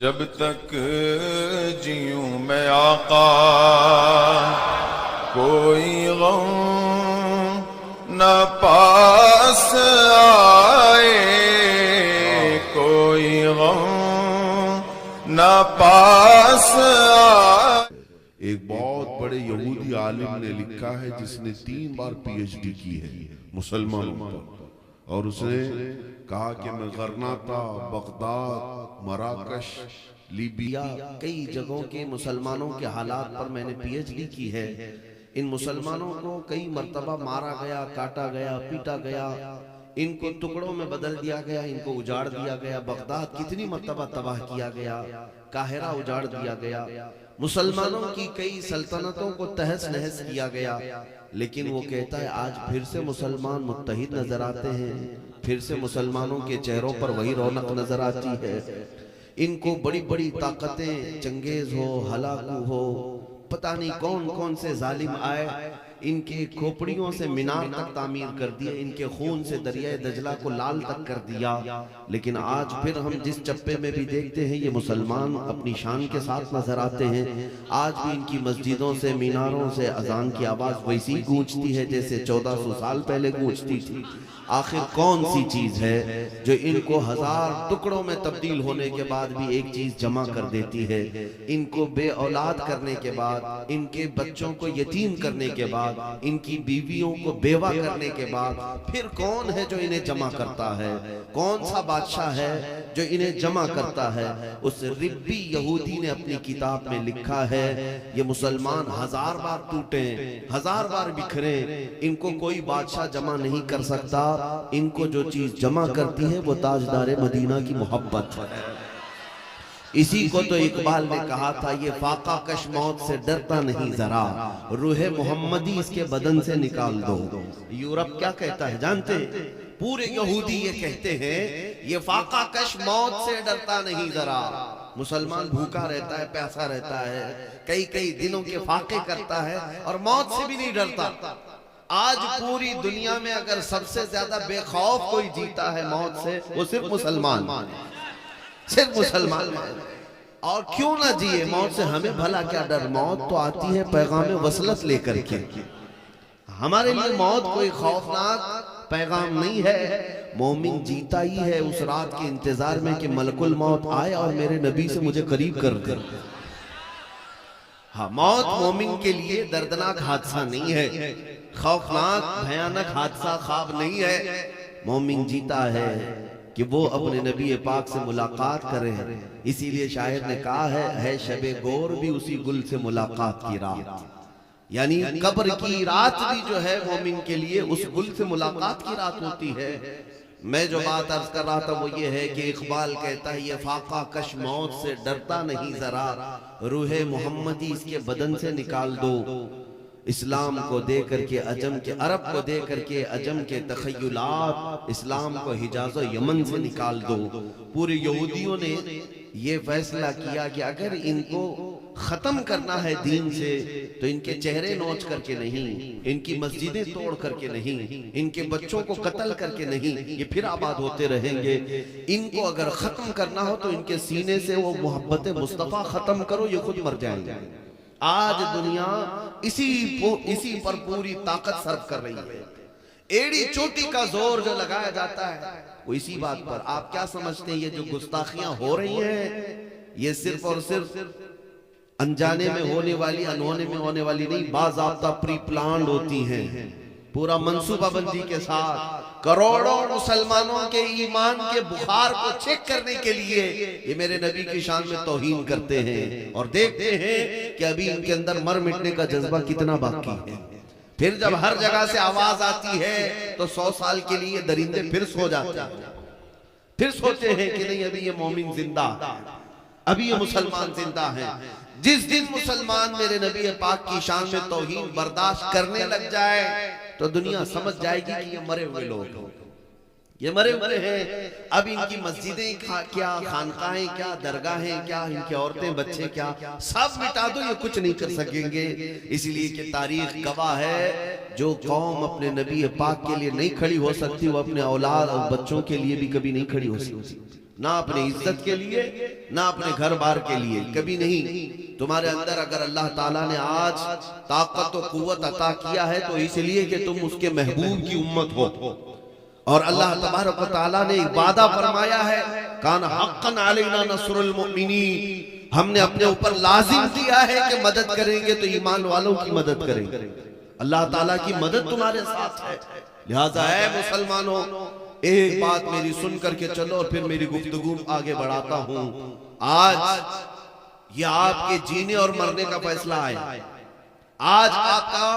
جب تک جیوں میں آقا کوئی غم نہ پاس آئے، کوئی غم نہ پاس آئے۔ ایک بہت بڑے یہودی عالم نے لکھا ہے جس نے 3 بار پی ایچ ڈی کی ہے مسلمانوں پر، اور اس نے کہا کہ میں غرناطہ، بغداد، مراکش، لیبیا، کئی جگہوں کے مسلمانوں کے حالات پر میں نے پی ایچ ڈی کی ہے۔ ان مسلمانوں کو کئی مرتبہ مارا گیا، کاٹا گیا، پیٹا گیا، ان کو ٹکڑوں میں بدل دیا گیا، ان کو اجاڑ دیا گیا۔ بغداد کتنی مرتبہ تباہ کیا گیا، قاہرہ اجاڑ دیا گیا، مسلمانوں کی کئی سلطنتوں کو تہس نہس کیا گیا۔ لیکن وہ کہتا ہے آج پھر سے مسلمان متحد نظر آتے ہیں، پھر سے مسلمانوں کے چہروں پر وہی رونق نظر آتی ہے۔ ان کو بڑی بڑی طاقتیں، چنگیز ہو، ہلاکو ہو، پتہ نہیں کون کون سے ظالم آئے، ان کے کھوپڑیوں سے مینار تک تعمیر کر دیا، ان کے خون سے دریائے دجلہ کو لال تک کر دیا۔ لیکن آج پھر ہم جس چپے میں بھی دیکھتے ہیں یہ مسلمان اپنی شان کے ساتھ نظر آتے ہیں۔ آج بھی ان کی مسجدوں سے، میناروں سے اذان کی آواز ویسی گونجتی ہے جیسے 1400 سال پہلے گونجتی تھی۔ آخر کون سی چیز ہے جو ان کو 1000 ٹکڑوں میں تبدیل ہونے کے بعد بھی ایک چیز جمع کر دیتی ہے؟ ان کو بے اولاد کرنے کے بعد، ان کے بچوں کو یتیم کرنے کے بعد، ان کی بیویوں کو بیوہ کرنے کے بعد پھر کون ہے جو انہیں جمع کرتا ہے؟ کون سا بادشاہ ہے جو انہیں جمع کرتا ہے؟ اس ربی یہودی نے اپنی کتاب میں لکھا ہے یہ مسلمان 1000 بار ٹوٹیں، 1000 بار بکھریں، ان کو کوئی بادشاہ جمع نہیں کر سکتا۔ ان کو جو چیز جمع کرتی ہے وہ تاجدار مدینہ کی محبت ہے۔ اسی کو تو اقبال نے کہا تھا یہ فاقہ کش موت سے ڈرتا نہیں ذرا، روح محمدی اس کے بدن سے نکال دو۔ یورپ کیا کہتا ہے جانتے؟ پورے یہودی یہ کہتے ہیں یہ فاقہ کش موت سے ڈرتا نہیں ذرا۔ مسلمان بھوکا رہتا ہے، پیاسا رہتا ہے، کئی کئی دنوں کے فاقے کرتا ہے اور موت سے بھی نہیں ڈرتا۔ آج پوری دنیا میں اگر سب سے زیادہ بے خوف کوئی جیتا ہے موت سے وہ صرف مسلمان، صرف مسلمان۔ اور کیوں نہ جیے موت سے؟ ہمیں بھلا کیا ڈر؟ موت تو آتی ہے پیغام وصلت لے کر کے۔ ہمارے لیے موت کوئی خوفناک پیغام نہیں ہے۔ مومن جیتا ہی ہے اس رات کے انتظار میں کہ ملک الموت آئے اور میرے نبی سے مجھے قریب کر دے۔ ہاں، موت مومن کے لیے دردناک حادثہ نہیں ہے، خوفناک بھیانک حادثہ خواب نہیں ہے۔ مومن جیتا ہے کہ وہ اپنے نبی پاک سے ملاقات کرے۔ اسی لیے شاعر نے کہا ہے شب گور بھی اسی گل سے ملاقات کی رات، یعنی قبر کی رات بھی جو ہے مومن کے لیے اس گل سے ملاقات کی رات ہوتی ہے۔ میں جو بات عرض کر رہا تھا وہ یہ ہے کہ اقبال کہتا ہے یہ فاقہ کش موت سے ڈرتا نہیں ذرا، روح محمدی اس کے بدن سے نکال دو۔ اسلام کو دے کر کے عجم کے، عرب کو دے کر کے عجم کے تخیلات، اسلام کو حجاز و یمن سے نکال دو۔ پورے یہودیوں نے یہ فیصلہ کیا کہ اگر ان کو ختم کرنا ہے دین سے تو ان کے چہرے نوچ کر کے نہیں، ان کی مسجدیں توڑ کر کے نہیں، ان کے بچوں کو قتل کر کے نہیں، یہ پھر آباد ہوتے رہیں گے۔ ان کو اگر ختم کرنا ہو تو ان کے سینے سے وہ محبت مصطفیٰ ختم کرو، یہ خود مر جائیں گے۔ آج دنیا اسی پر پوری طاقت صرف کر رہی ہے۔ ایڑی چوٹی کا زور جو لگایا جاتا ہے وہ اسی بات پر۔ آپ کیا سمجھتے ہیں یہ جو گستاخیاں ہو رہی ہیں یہ صرف اور صرف انجانے میں ہونے والی، انہونے میں ہونے والی نہیں، باضابطہ پری پلانڈ ہوتی ہیں، پورا منصوبہ بندی کے ساتھ۔ کروڑوں مسلمانوں کے ایمان کے بخار کو چیک کرنے کے لیے یہ میرے نبی کی شان میں توہین کرتے ہیں، اور دیکھتے ہیں کہ ابھی ان کے اندر مر مٹنے کا جذبہ کتنا باقی ہے۔ پھر جب ہر جگہ سے آواز آتی ہے تو 100 سال کے لیے درندے پھر سو جاتے ہیں، پھر سوچتے ہیں کہ نہیں ابھی یہ مومن زندہ ہے، ابھی یہ مسلمان زندہ ہیں۔ جس دن مسلمان میرے نبی پاک کی شان میں توہین برداشت کرنے لگ جائے تو دنیا سمجھ جائے گی کہ یہ مرے ہوئے لوگ ہیں، یہ مرے ہوئے ہیں۔ اب ان کی مسجدیں کیا، خانقاہیں کیا، درگاہیں کیا، ان کی عورتیں بچے کیا، سب مٹا دو، یہ کچھ نہیں کر سکیں گے۔ اس لیے کہ تاریخ گواہ ہے جو قوم اپنے نبی پاک کے لیے نہیں کھڑی ہو سکتی وہ اپنے اولاد اور بچوں کے لیے بھی کبھی نہیں کھڑی ہو سکتی۔ نہ اپنی عزت کے لیے نہ اپنے گھر بار کے لیے، کبھی نہیں۔ تمہارے اندر اگر اللہ تعالیٰ نے آج طاقت و قوت عطا کیا ہے تو اس لیے کہ تم اس کے محبوب کی امت ہو، اور اللہ تبارک و تعالیٰ نے ایک وعدہ فرمایا ہے، کان حقا علینا نصر المؤمنین، ہم نے اپنے اوپر لازم کیا ہے کہ مدد کریں گے تو ایمان والوں کی مدد کریں گے۔ اللہ تعالیٰ کی مدد تمہارے ساتھ ہے، لہذا اے مسلمانوں ایک بات میری سن کر کے چلو اور پھر میری گفتگو آگے بڑھاتا ہوں۔ آج یہ آپ کے جینے اور مرنے کا فیصلہ ہے۔ آج آپ کا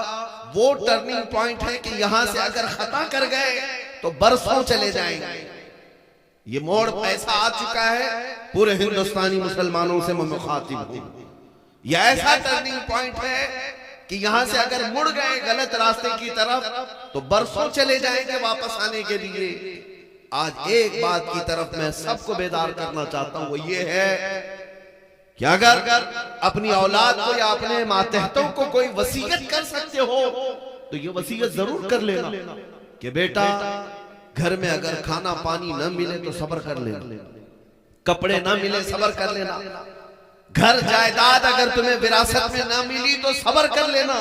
وہ ٹرننگ پوائنٹ ہے کہ یہاں سے اگر خطا کر گئے تو برسوں چلے جائیں گے۔ یہ موڑ ایسا آ چکا ہے، پورے ہندوستانی مسلمانوں سے میں مخاطب ہوں۔ یہ ایسا ٹرننگ پوائنٹ ہے کہ یہاں سے اگر مڑ گئے غلط راستے کی طرف تو برسوں چلے جائیں گے واپس آنے کے لیے۔ آج ایک بات کی طرف میں سب کو بیدار کرنا چاہتا ہوں، وہ یہ ہے کہ اگر اپنی اولاد کو یا اپنے ماتحتوں کو کوئی وصیت کر سکتے ہو تو یہ وصیت ضرور کر لینا کہ بیٹا گھر میں اگر کھانا پانی نہ ملے تو صبر کر لینا، کپڑے نہ ملے صبر کر لینا، گھر جائیداد اگر تمہیں وراثت میں نہ ملی تو صبر کر لینا،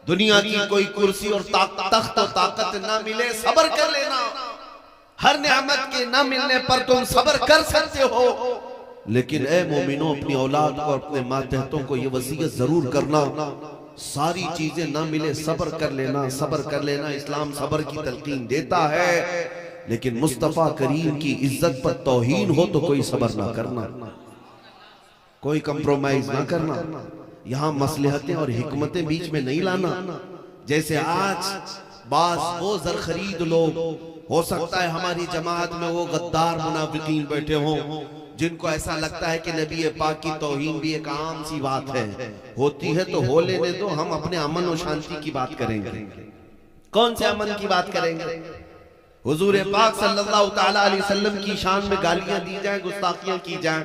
دنیا کی کوئی کرسی اور تخت و طاقت نہ ملے صبر کر لینا، ہر نعمت کے نہ ملنے پر تم صبر کر سکتے ہو، لیکن اے مومنوں اپنی اولاد کو اپنے ماتحتوں کو یہ وصیت ضرور کرنا، ساری چیزیں نہ ملے صبر کر لینا، صبر کر لینا۔ اسلام صبر کی تلقین دیتا ہے، لیکن مصطفیٰ کریم کی عزت پر توہین ہو تو کوئی صبر نہ کرنا، کوئی کمپرومائز نہ کرنا، یہاں مصلحتیں اور حکمتیں بیچ میں نہیں لانا۔ جیسے آج بعض وہ زرخرید لوگ، ہو سکتا ہے ہماری جماعت میں وہ غدار منافقین بیٹھے ہوں جن کو ایسا لگتا ہے کہ نبی پاک کی توہین بھی ایک عام سی بات ہے، ہوتی ہے تو ہو لینے دو، ہم اپنے امن و شانتی کی بات کریں گے۔ کون سے امن کی بات کریں گے؟ حضور پاک صلی اللہ تعالیٰ علیہ وسلم کی شان میں گالیاں دی جائیں، گستاخیاں کی جائیں،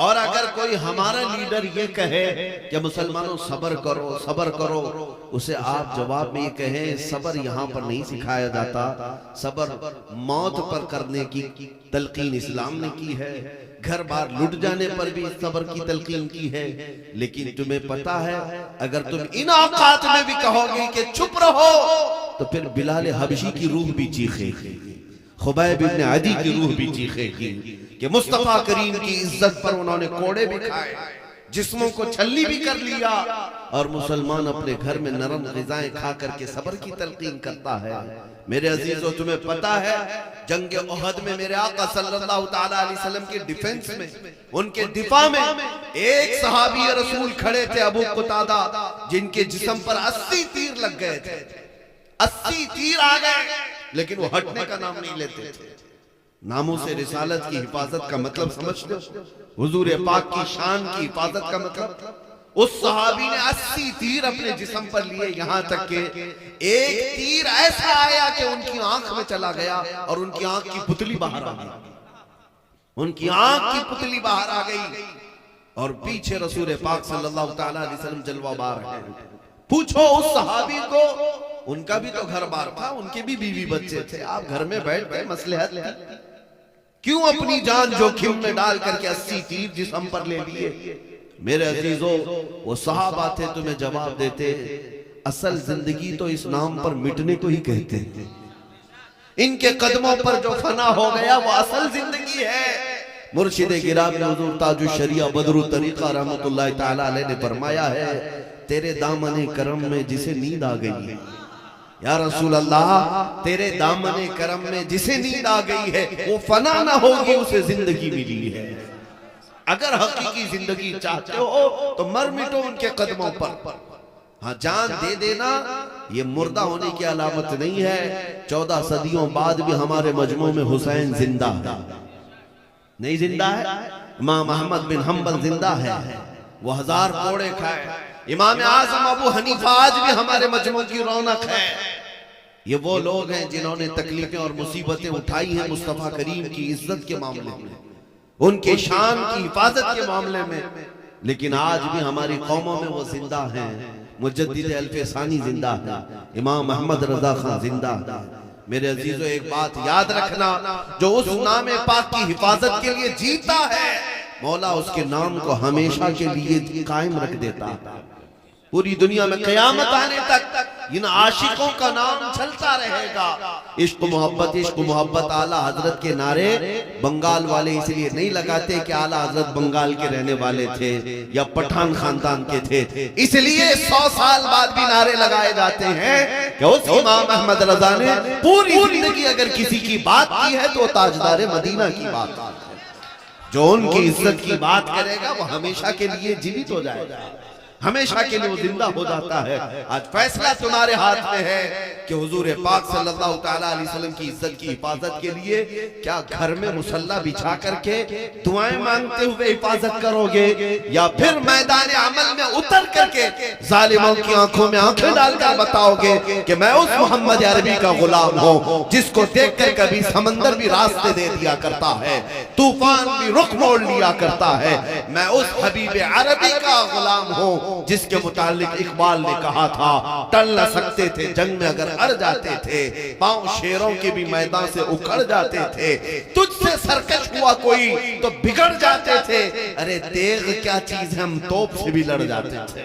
اور اگر کوئی ہمارا لیڈر یہ کہے کہ مسلمانوں صبر کرو صبر کرو، اسے آپ جواب میں یہ کہیں صبر یہاں پر نہیں سکھایا جاتا، صبر موت پر کرنے کی تلقین اسلام نے کی ہے، گھر بار لٹ جانے پر بھی صبر کی تلقین کی ہے۔ لیکن تمہیں پتا ہے اگر تم ان اوقات میں بھی کہو گے کہ چپ رہو تو پھر بلال حبشی کی روح بھی چیخے گی، خبیب ابن عدی کی روح بھی چیخے گی کہ مصطفیٰ کریم کی عزت پر انہوں نے کوڑے بھی کھائے، جسموں کو چھلی بھی کر لیا، اور مسلمان اپنے گھر میں نرم غذائیں کھا کر کے صبر کی تلقین کرتا ہے۔ میرے عزیزو تمہیں پتا ہے جنگ احد میں میرے آقا صلی اللہ تعالیٰ علیہ وسلم کے ڈیفنس میں، ان کے دفاع میں ایک صحابی رسول کھڑے تھے ابو قتادہ، جن کے جسم پر 80 تیر لگ گئے تھے، 80 تیر آ گئے، لیکن وہ ہٹنے کا نام نہیں لیتے تھے۔ ناموں سے رسالت کی حفاظت کا مطلب سمجھتے ہو؟ حضور پاک کی شان کی حفاظت کا مطلب؟ اس صحابی نے 80 تیر اپنے جسم پر لیے، یہاں تک کہ ایک تیر ایسا آیا کہ ان کی آنکھ میں چلا گیا اور ان کی آنکھ کی پتلی باہر آ گئی، ان کی آنکھ کی پتلی باہر آ گئی، اور پیچھے رسول پاک صلی اللہ تعالیٰ علیہ وسلم جلوہ بار ہے۔ پوچھو اس صحابی کو، ان کا بھی تو گھر بار تھا، ان کے بھی بیوی بچے تھے، آپ گھر میں بیٹھ گئے، مصلحت تھی، کیوں اپنی جان جوکھم میں ڈال کر کے 80 تیر جسم پر لے لیے؟ میرے عزیزو وہ صحابہ تھے، تمہیں جواب دیتے اصل زندگی تو اس نام پر مٹنے کو ہی کہتے ہیں، ان کے قدموں پر جو فنا ہو گیا وہ اصل زندگی ہے۔ مرشد گرامی حضور تاج الشریعہ بدر الطریقہ رحمت اللہ تعالیٰ علیہ نے فرمایا ہے، تیرے دامن کرم میں جسے نیند آ گئی، یا رسول اللہ تیرے دامن کرم میں جسے نیند آ گئی ہے وہ فنا نہ ہوگی، اسے زندگی ملی ہے۔ اگر حقیقی زندگی چاہتے ہو تو مر مٹو ان کے قدموں پر، ہاں جان دے دینا یہ مردہ ہونے کی علامت نہیں ہے۔ 14 صدیوں بعد بھی ہمارے مجمع میں حسین زندہ ہے، نہیں زندہ ہے؟ امام احمد بن حنبل زندہ ہے، وہ 1000 کوڑے کھائے، امام اعظم ابو حنیفہ آج بھی ہمارے مجمع کی رونق ہے۔ یہ وہ لوگ ہیں جنہوں نے تکلیفیں اور مصیبتیں اٹھائی ہیں مصطفیٰ کریم کی عزت کے معاملے میں، ان کے شان کی حفاظت کے معاملے میں، لیکن آج بھی ہماری قوموں میں وہ زندہ ہیں۔ مجدد الف ثانی زندہ ہے، امام احمد رضا خان زندہ ہے، میرے عزیزو ایک بات یاد رکھنا، جو اس نام پاک کی حفاظت کے لیے جیتا ہے مولا اس کے نام کو ہمیشہ کے لیے قائم رکھ دیتا ہے۔ پوری دنیا میں قیامت آنے تک ان عاشقوں کا نام چلتا رہے گا۔ عشق و محبت اعلیٰ حضرت کے نعرے بنگال والے اس لیے نہیں لگاتے کہ اعلیٰ حضرت بنگال کے رہنے والے تھے یا پٹھان خاندان کے تھے، اس لیے 100 سال بعد بھی نعرے لگائے جاتے ہیں کہ اس امام احمد رضا نے پوری زندگی اگر کسی کی بات کی ہے تو تاجدار مدینہ کی بات ہے۔ جو ان کی عزت کی بات کرے گا وہ ہمیشہ کے لیے جیوت ہو جائے گا، ہمیشہ کے لیے وہ زندہ ہو جاتا ہے۔ آج فیصلہ تمہارے ہاتھ میں ہے کہ حضور پاک صلی اللہ تعالیٰ علیہ وسلم کی عزت کی حفاظت کے لیے کیا گھر میں مصلی بچھا کر کے دعائیں مانگتے ہوئے حفاظت کرو گے، یا پھر میدان عمل میں اتر کر کے ظالموں کی آنکھوں میں آنکھیں ڈال کر بتاؤ گے کہ میں اس محمد عربی کا غلام ہوں جس کو دیکھ کر کبھی سمندر بھی راستے دے دیا کرتا ہے، طوفان بھی رخ موڑ لیا کرتا ہے، میں اس حبیب عربی کا غلام ہوں جس کے متعلق اقبال نے کہا تھا ٹل نہ سکتے تھے جنگ میں اگر اڑ جاتے تھے، پاؤں شیروں کے بھی میدان سے اکھڑ جاتے تھے، تجھ سے سرکش ہوا کوئی تو بگڑ جاتے تھے، ارے تیغ کیا چیز ہے ہم توپ سے بھی لڑ جاتے تھے۔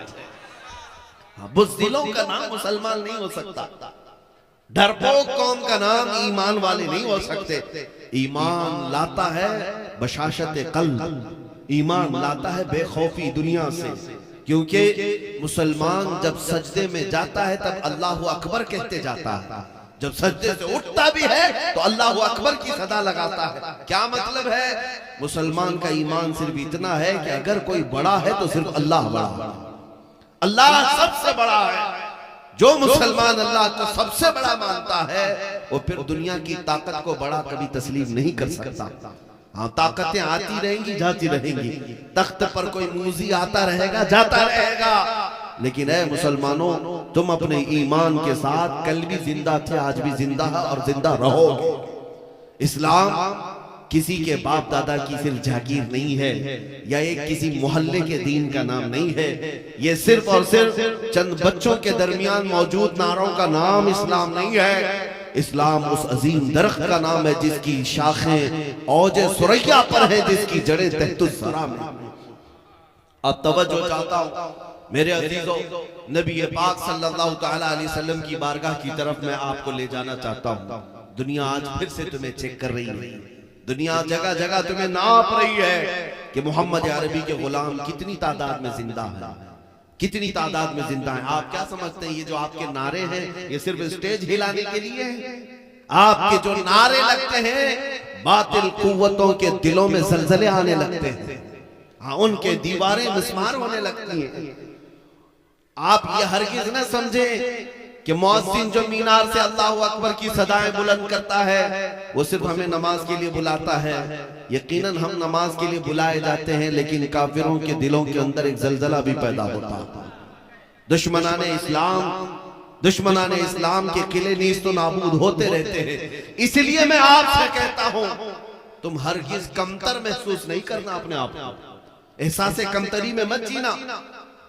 بزدلوں کا نام مسلمان نہیں ہو سکتا، ڈرپوک قوم کا نام ایمان والے نہیں ہو سکتے۔ ایمان لاتا ہے بشاشت قلب، ایمان لاتا ہے بے خوفی دنیا سے، کیونکہ مسلمان جب سجدے میں جاتا ہے تب اللہ اکبر کہتے جاتا ہے، جب سجدے سے اٹھتا بھی ہے تو اللہ اکبر کی صدا لگاتا ہے۔ کیا مطلب ہے؟ مسلمان کا ایمان صرف اتنا ہے کہ اگر کوئی بڑا ہے تو صرف اللہ بڑا، اللہ سب سے بڑا ہے۔ جو مسلمان اللہ کو سب سے بڑا مانتا ہے وہ پھر دنیا کی طاقت کو بڑا کبھی تسلیم نہیں کر سکتا۔ ہاں طاقتیں آتی رہیں گی جاتی رہیں گی، تخت پر کوئی موذی آتا رہے گا جاتا رہے گا، لیکن اے مسلمانوں تم اپنے ایمان کے ساتھ کل بھی زندہ تھے، آج بھی زندہ ہے اور زندہ رہو گے۔ اسلام کسی کے باپ دادا کی صرف جاگیر نہیں ہے یا ایک کسی محلے کے دین کا نام نہیں ہے، یہ صرف اور صرف چند بچوں کے درمیان موجود نعروں کا نام اسلام نہیں ہے۔ اسلام اس عظیم درخت کا نام ہے جس کی شاخیں اوج سریا پر ہیں، جس کی جڑیں تحت الثری میں۔ اب توجہ چاہتا ہوں میرے عزیزو، نبی پاک صلی اللہ تعالیٰ علیہ وسلم کی بارگاہ کی طرف میں آپ کو لے جانا چاہتا ہوں۔ دنیا آج پھر سے تمہیں چیک کر رہی ہے، دنیا جگہ جگہ تمہیں ناپ رہی ہے کہ محمد عربی کے غلام کتنی تعداد میں زندہ ہے، کتنی تعداد میں زندہ ہیں۔ آپ کیا سمجھتے ہیں یہ جو آپ کے نعرے ہیں یہ صرف اسٹیج ہلانے کے لیے ہیں؟ آپ کے جو نعرے لگتے ہیں باطل قوتوں کے دلوں میں زلزلے آنے لگتے ہیں، ہاں ان کے دیواریں مسمار ہونے لگتی ہیں۔ آپ یہ ہرگز نہ سمجھیں کہ مؤذن جو مینار سے اللہ اکبر کی صدائیں بلند کرتا ہے وہ صرف ہمیں نماز کے لیے بلاتا ہے۔ یقیناً ہم نماز کے لیے بلائے جاتے ہیں، لیکن کافروں کے دلوں کے اندر ایک زلزلہ بھی پیدا ہوتا ہے۔ دشمنان اسلام کے قلعے نیست و نابود ہوتے رہتے ہیں۔ اس لیے میں آپ سے کہتا ہوں تم ہرگز کمتر محسوس نہیں کرنا اپنے آپ کو، احساس کمتری میں مت جینا۔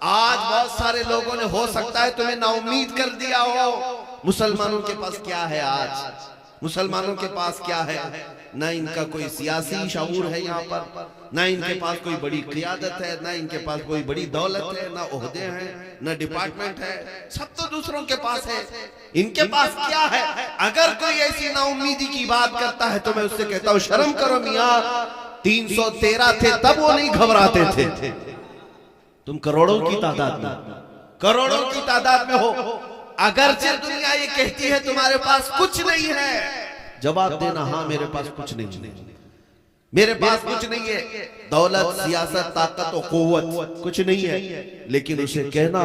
آج بہت سارے لوگوں نے ہو سکتا ہے تمہیں نا امید کر دیا ہو۔ مسلمانوں کے پاس کیا ہے آج؟ مسلمانوں کے پاس کیا ہے؟ نہ ان کا کوئی سیاسی شعور ہے یہاں پر، نہ ان کے پاس کوئی بڑی قیادت ہے، نہ ان کے پاس کوئی بڑی دولت ہے، نہ عہدے ہیں، نہ ڈپارٹمنٹ ہے، سب تو دوسروں کے پاس ہے۔ ان کے پاس کیا ہے؟ اگر کوئی ایسی نا امیدی کی بات کرتا ہے تو میں اس سے کہتا ہوں شرم کرو میاں، 313 تھے تب وہ نہیں گھبراتے تھے، تم کروڑوں کی تعداد میں ہو۔ اگرچہ دنیا یہ کہتی ہے تمہارے پاس کچھ نہیں ہے، جواب دینا ہاں میرے پاس کچھ نہیں، میرے پاس کچھ نہیں ہے، دولت، سیاست، طاقت و قوت کچھ نہیں ہے، لیکن اسے کہنا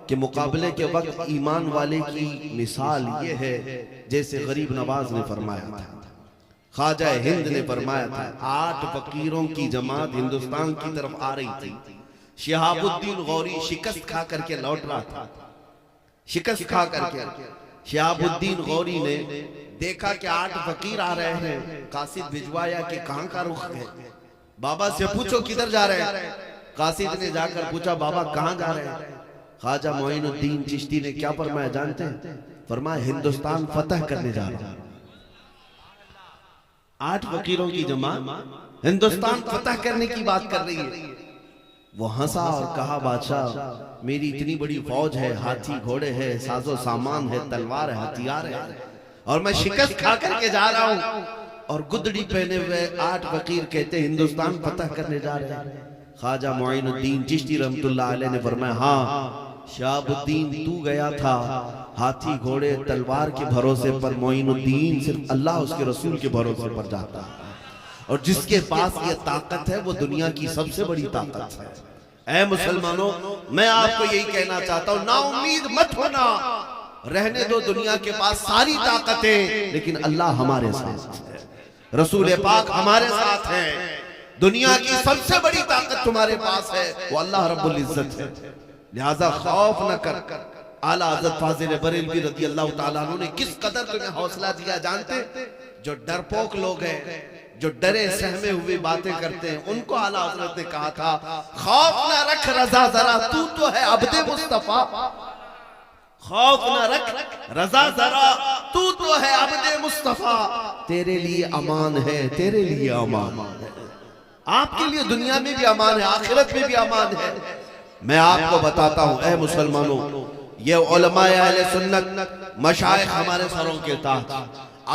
کہ مقابلے کے وقت ایمان والے کی مثال یہ ہے جیسے غریب نواز نے فرمایا تھا، خواجہ ہند نے فرمایا تھا۔ 8 فقیروں کی جماعت ہندوستان کی طرف آ رہی تھی، شہاب الدین غوری شکست کھا کر کے لوٹ رہا تھا، شکست کھا کر کے شہاب الدین غوری نے دیکھا کہ 8 فقیر آ رہے ہیں، قاصد بھجوایا کہ کہاں کا رخ ہے، بابا سے پوچھو کدھر جا رہے ہیں۔ قاصد نے جا کر پوچھا بابا کہاں جا رہے ہیں؟ خواجہ معین الدین چشتی نے کیا فرمایا جانتے ہیں؟ فرمایا ہندوستان فتح کرنے جا رہا ہوں. 8 فقیروں کی جماعت ہندوستان فتح کرنے کی بات کر رہی ہے. وہ ہنسا اور کہا بادشاہ میری اتنی بڑی فوج ہے، ہاتھی گھوڑے ہے، ساز و سامان ہے، تلوار ہے، ہتھیار ہے، اور میں شکست کھا کر کے جا رہا ہوں. اور گدڑی پہنے ہوئے 8 فقیر کہتے ہندوستان فتح کرنے جا رہے ہیں. خواجہ معین الدین چشتی رحمت اللہ علیہ نے فرمایا ہاں شہاب الدین تو گیا تھا ہاتھی گھوڑے تلوار کے بھروسے پر، معین الدین صرف اللہ اس کے رسول کے بھروسے پر جاتا ہے. اور جس کے پاس یہ طاقت ہے وہ دنیا کی سب سے بڑی طاقت ہے. اے مسلمانوں میں آپ کو یہی کہنا چاہتا ہوں، نا امید مت ہونا. رہنے دو دنیا کے پاس ساری طاقتیں، لیکن اللہ ہمارے ساتھ ہے، رسول پاک ہمارے ساتھ ہیں. دنیا کی سب سے بڑی طاقت تمہارے پاس ہے، وہ اللہ رب العزت ہے. لہذا خوف نہ کر. اعلیٰ حضرت فاضل بریلوی رضی اللہ تعالیٰ عنہ نے کس قدر تمہیں حوصلہ دیا جانتے؟ جو ڈرپوک لوگ ہیں، جو ڈرے سہمے ہوئے باتیں کرتے ہیں، ان کو اعلیٰ حضرت نے کہا تھا خوف نہ رکھ رضا ذرا، تو ہے عبد مصطفیٰ. خوف نہ رکھ رضا ذرا، تو ہے عبد مصطفیٰ. تیرے لیے امان ہے، تیرے لیے امان ہے. آپ کے لیے دنیا میں بھی امان ہے، آخرت میں بھی امان ہے. میں آپ کو بتاتا ہوں اے مسلمانوں، یہ علماء اہل سنت مشائخ ہمارے سروں کے تحت،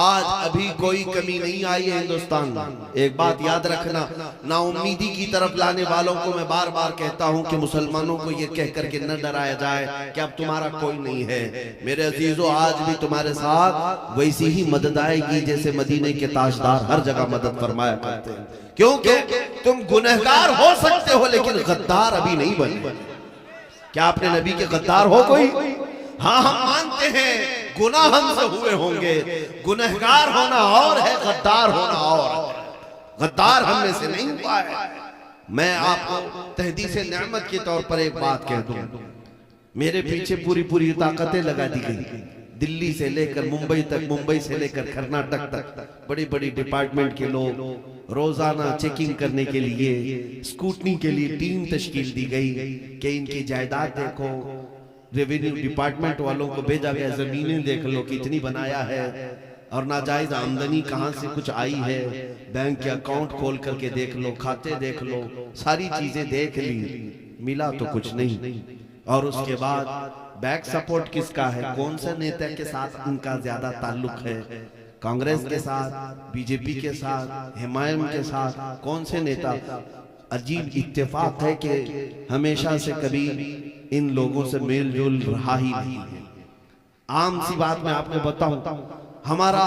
آج ابھی کوئی کمی نہیں آئی ہے ہندوستان میں. ایک بات یاد رکھنا، نا امیدی کی طرف لانے والوں کو میں بار بار کہتا ہوں کہ مسلمانوں کو یہ کہہ کر کے نہ ڈرایا جائے کہ اب تمہارا کوئی نہیں ہے. میرے عزیزو آج بھی تمہارے ساتھ ویسی ہی مدد آئے گی جیسے مدینے کے تاجدار ہر جگہ مدد فرمایا کرتے ہیں. کیونکہ تم گنہگار ہو سکتے ہو لیکن غدار ابھی نہیں بنے. کیا اپنے نبی کے غدار ہو کوئی؟ ہاں ہم مانتے ہیں گناہ ہم سے ہوئے ہوں گے، گنہگار ہونا اور ہے، غدار ہونا اور ہے. غدار ہم میں سے نہیں ہوا ہے. میں آپ کو تحدیث نعمت کے طور پر ایک بات کہہ دوں، میرے پیچھے پوری طاقتیں لگا دی گئی. دلی سے لے کر ممبئی تک، ممبئی سے لے کر کرناٹک تک بڑی بڑی ڈپارٹمنٹ کے لوگ روزانہ چیکنگ کرنے کے لیے، سکوٹنی کے لیے ٹیم تشکیل دی گئی کہ ان کی جائیداد دیکھو. ریونیو ڈپارٹمنٹ والوں کو بھیجا گیا زمینیں دیکھ لو کتنی بنایا ہے، اور ناجائز آمدنی کہاں سے کچھ آئی ہے، بینک کے اکاؤنٹ کھول کر کے دیکھ لو، کھاتے دیکھ لو، ساری چیزیں دیکھ لی، ملا تو کچھ نہیں. اور اس کے بعد بیک سپورٹ کس کا ہے؟ کون سے نیتا کے ساتھ ان کا زیادہ تعلق ہے؟ کانگریس کے ساتھ، بی جے پی کے ساتھ، ہمایوں کے ساتھ، کون سے نیتا؟ عجیب اتفاق ہے کہ ہمیشہ سے کبھی ان لوگوں سے میل جول رہا ہی نہیں ہے. عام سی بات میں آپ کو بتاؤں، ہمارا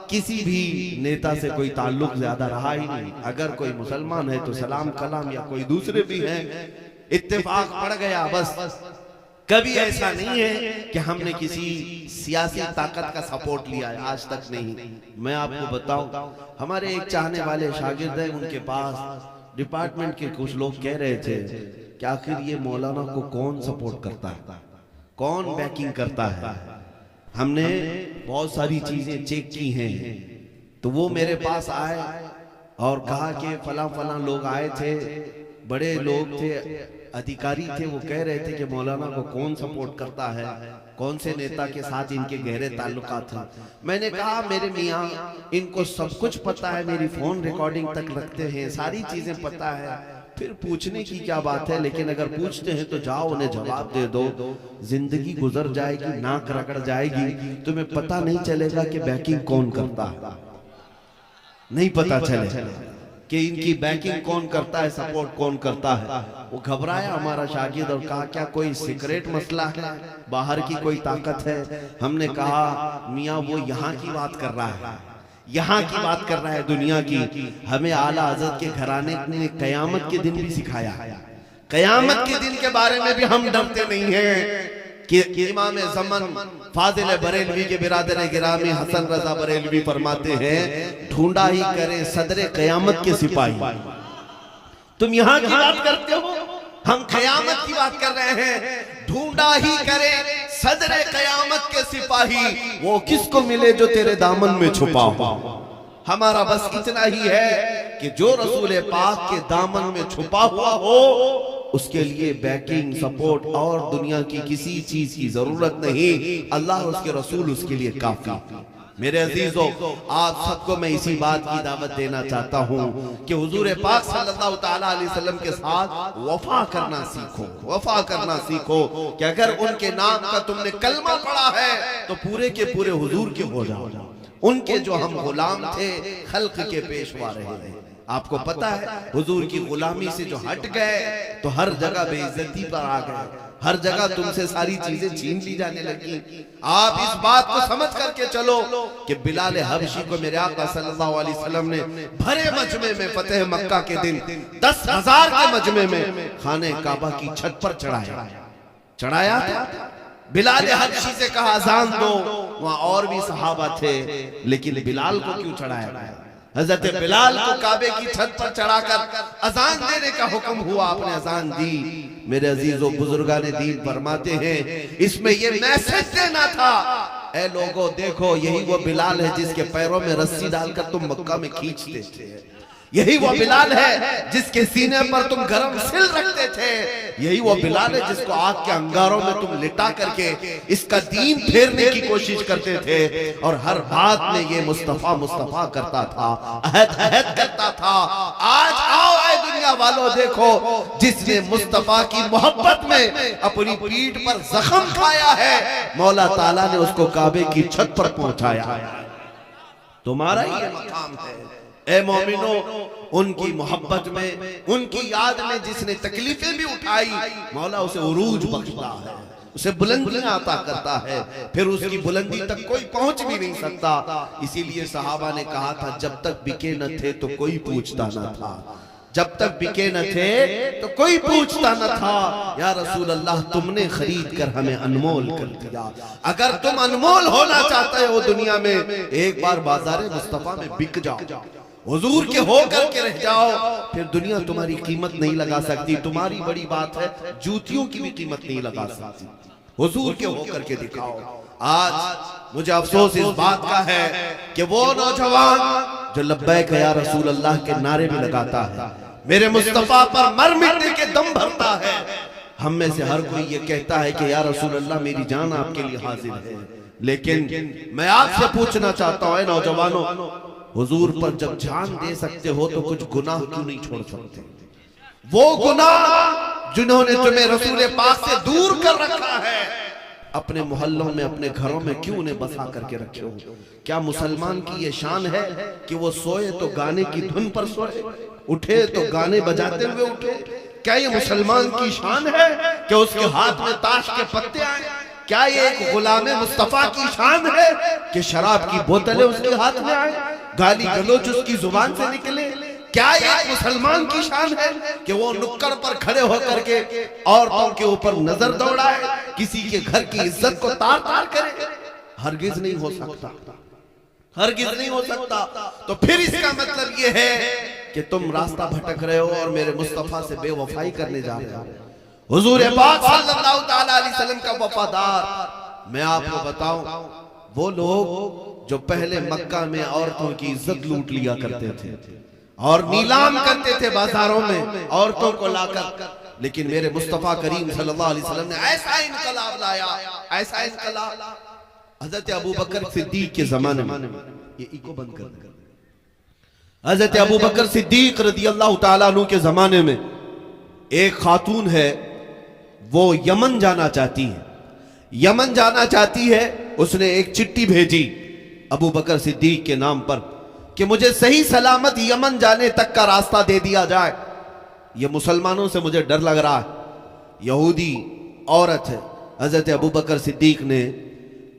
کسی بھی نیتا سے کوئی تعلق زیادہ رہا ہی نہیں. اگر کوئی مسلمان ہے تو سلام کلام، یا کوئی دوسرے بھی ہیں اتفاق پڑ گیا بس. کبھی ایسا نہیں ہے کہ ہم نے کسی سیاسی طاقت کا سپورٹ لیا ہے، آج تک نہیں. میں آپ کو بتاؤں، ہمارے ایک چاہنے والے شاگرد ہیں، ان کے پاس ڈپارٹمنٹ کے کچھ لوگ کہہ رہے تھے کہ آخر یہ مولانا کو کون سپورٹ کرتا ہے، کون بیکنگ کرتا ہے. ہم نے بہت ساری چیزیں چیک کی ہیں، تو وہ میرے پاس آئے اور کہا کہ فلاں فلاں لوگ آئے تھے، بڑے لوگ تھے، ادھیکاری تھے، وہ کہہ رہے تھے کہ مولانا کو کون سپورٹ کرتا ہے، کون سے نیتا کے ساتھ ان کے گہرے تعلقات ہیں. میں نے کہا میرے میاں ان کو سب کچھ پتا ہے، میری فون ریکارڈنگ تک رکھتے ہیں، ساری چیزیں پتا ہے، پھر پوچھنے کی کیا بات ہے. لیکن اگر پوچھتے ہیں تو جاؤ انہیں جواب دے دو. زندگی گزر جائے گی، ناک رگڑ جائے گی، تمہیں پتہ نہیں چلے گا کہ بیکنگ کون کرتا ہے، نہیں پتہ چلے کہ ان کی بیکنگ کون کرتا ہے، سپورٹ کون کرتا ہے. وہ گھبرایا ہمارا شاگرد اور کہا کیا کوئی سیکریٹ مسئلہ ہے، باہر کی کوئی طاقت ہے؟ ہم نے کہا میاں وہ یہاں کی بات کر رہا ہے، یہاں کی بات کر رہا ہے، دنیا کی. ہمیں اعلیٰ حضرت کے گھرانے نے قیامت کے دن بھی سکھایا، قیامت کے دن کے بارے میں بھی ہم ڈرتے نہیں ہیں کہ امام زمن فاضل بریلوی کے برادر گرامی حسن رضا بریلوی فرماتے ہیں ڈھونڈا ہی کرے صدر قیامت کے سپاہی. تم یہاں کی بات کرتے ہو، ہم قیامت کی بات کر رہے ہیں. ڈھونڈا ہی کرے صدر قیامت کے سپاہی، وہ کس کو ملے جو تیرے دامن میں چھپا ہو. ہمارا بس اتنا ہی ہے کہ جو رسول پاک کے دامن میں چھپا ہوا ہو اس کے لیے بیکنگ سپورٹ اور دنیا کی کسی چیز کی ضرورت نہیں، اللہ اور اس کے رسول اس کے لیے کافی۔ میرے عزیزو، آپ سب کو میں اسی بات کی دعوت دینا چاہتا ہوں کہ حضور پاک صلی اللہ تعالیٰ علیہ وسلم کے ساتھ وفا کرنا سیکھو، وفا کرنا سیکھو کہ اگر ان کے نام کا تم نے کلمہ پڑھا ہے تو پورے کے پورے حضور کے ہو جاؤ، ان کے جو ہم غلام تھے، خلق کے پیشوا رہے ہیں۔ آپ کو پتا ہے حضور کی غلامی سے جو ہٹ گئے تو ہر جگہ بے عزتی پر آ گئے، ہر جگہ تم سے ساری چیزیں چھین لی جانے لگی۔ آپ اس بات کو سمجھ کر کے چلو کہ بلال حبشی کو میرے آقا صلی اللہ علیہ وسلم نے بھرے مجمع میں فتح مکہ کے دن 10,000 کے مجمع میں خانہ کعبہ کی چھت پر چڑھایا تھا۔ بلال حبشی سے کہا اذان دو، وہاں اور بھی صحابہ تھے، لیکن بلال کو کیوں چڑھایا گیا؟ حضرت بلال کو کعبے کی چھت پر چڑھا کر اذان دینے کا حکم ہوا، آپ نے اذان دی۔ میرے عزیزو، بزرگان دین فرماتے ہیں اس میں یہ میسج دینا تھا، اے لوگو دیکھو یہی وہ بلال ہے جس کے پیروں میں رسی ڈال کر تم مکہ میں کھینچتے تھے، یہی وہ بلال ہے جس کے سینے پر تم گرم سل رکھتے تھے، یہی وہ بلال ہے جس کو آگ کے انگاروں میں تم لٹا کر کے اس کا دین پھیرنے کی کوشش کرتے تھے، اور ہر بات میں یہ مصطفیٰ مصطفیٰ کرتا تھا، عہد عہد کرتا تھا۔ آج آؤ اے دنیا والوں، دیکھو جس نے مصطفیٰ کی محبت میں اپنی پیٹھ پر زخم کھایا ہے، مولا تعالیٰ نے اس کو کعبے کی چھت پر پہنچایا۔ تمہارا یہ مقام ہے اے مومنو، ان کی محبت میں، ان کی یاد میں جس نے تکلیفیں بھی اٹھائی، مولا اسے عروج بخشتا ہے، اسے بلندیاں عطا کرتا ہے، پھر اس کی بلندی تک کوئی پہنچ بھی نہیں سکتا۔ اسی لیے صحابہ نے کہا تھا جب تک بکے نہ تھے تو کوئی پوچھتا نہ تھا، جب تک بکے نہ تھے تو کوئی پوچھتا نہ تھا۔ یا رسول اللہ تم نے خرید کر ہمیں انمول کر دیا، اگر تم انمول ہونا چاہتے ہو دنیا میں، ایک بار بازار مصطفیٰ میں بک جاؤ، حضور کے ہو کر کے رہ جاؤ، پھر دنیا تمہاری قیمت نہیں لگا سکتی۔ تمہاری بڑی بات ہے جوتیوں کی بھی قیمت نہیں لگا سکتی، حضور کے ہو کر کے دکھاؤ۔ آج مجھے افسوس اس بات کا ہے کہ وہ نوجوان جو لبیک یا رسول اللہ کے نعرے بھی لگاتا ہے، میرے مصطفیٰ پر مر مٹنے کے دم بھرتا ہے، ہم میں سے ہر کوئی یہ کہتا ہے کہ یا رسول اللہ میری جان آپ کے لیے حاضر ہے، لیکن میں آپ سے پوچھنا چاہتا ہوں اے نوجوانوں، حضور پر جب جان دے سکتے ہو تو کچھ گناہ کیوں نہیں چھوڑ سکتے؟ وہ گناہ جنہوں نے تمہیں رسول پاک سے دور کر رکھا ہے، اپنے محلوں میں اپنے گھروں میں کیوں انہیں بسا کر کے رکھے ہو؟ کیا مسلمان کی یہ شان ہے کہ وہ سوئے تو گانے کی دھن پر سوئے، اٹھے تو گانے بجاتے ہوئے اٹھے؟ کیا یہ مسلمان کی شان ہے کہ اس کے ہاتھ میں تاش کے پتے آئیں؟ کیا یہ ایک غلام مصطفیٰ کی شان ہے کہ شراب کی بوتلیں اس کے ہاتھ میں آئیں، گالی گلوچ اس کی زبان سے نکلے؟ کیا یہ مسلمان کی شان ہے کہ وہ نکڑ پر کھڑے ہو کر کے عورتوں کے اوپر نظر دوڑائے، کسی کے گھر کی عزت کو تار تار کرے؟ ہرگز نہیں ہو سکتا، ہرگز نہیں ہو سکتا۔ تو پھر اس کا مطلب یہ ہے کہ تم راستہ بھٹک رہے ہو اور میرے مصطفیٰ سے بے وفائی کرنے جا رہے ہو۔ حضور پاک صلی اللہ تعالیٰ علیہ وسلم کا وفادار، میں آپ کو بتاؤں وہ لوگ جو پہلے مکہ میں عورتوں کی عزت لوٹ لیا کرتے تھے اور نیلام کرتے تھے بازاروں میں عورتوں کو لا کر، لیکن میرے مصطفیٰ کریم صلی اللہ علیہ وسلم نے ایسا انقلاب لایا، ایسا انقلاب۔ حضرت ابوبکر صدیق کے زمانے میں، یہ ایکو بند کر دیں، حضرت ابوبکر صدیق رضی اللہ تعالیٰ عنہ کے زمانے میں ایک خاتون ہے، وہ یمن جانا چاہتی ہے، یمن جانا چاہتی ہے۔ اس نے ایک چٹھی بھیجی ابوبکر صدیق کے نام پر کہ مجھے صحیح سلامت یمن جانے تک کا راستہ دے دیا جائے، یہ مسلمانوں سے مجھے ڈر لگ رہا ہے۔ یہودی عورت ہے۔ حضرت ابوبکر صدیق نے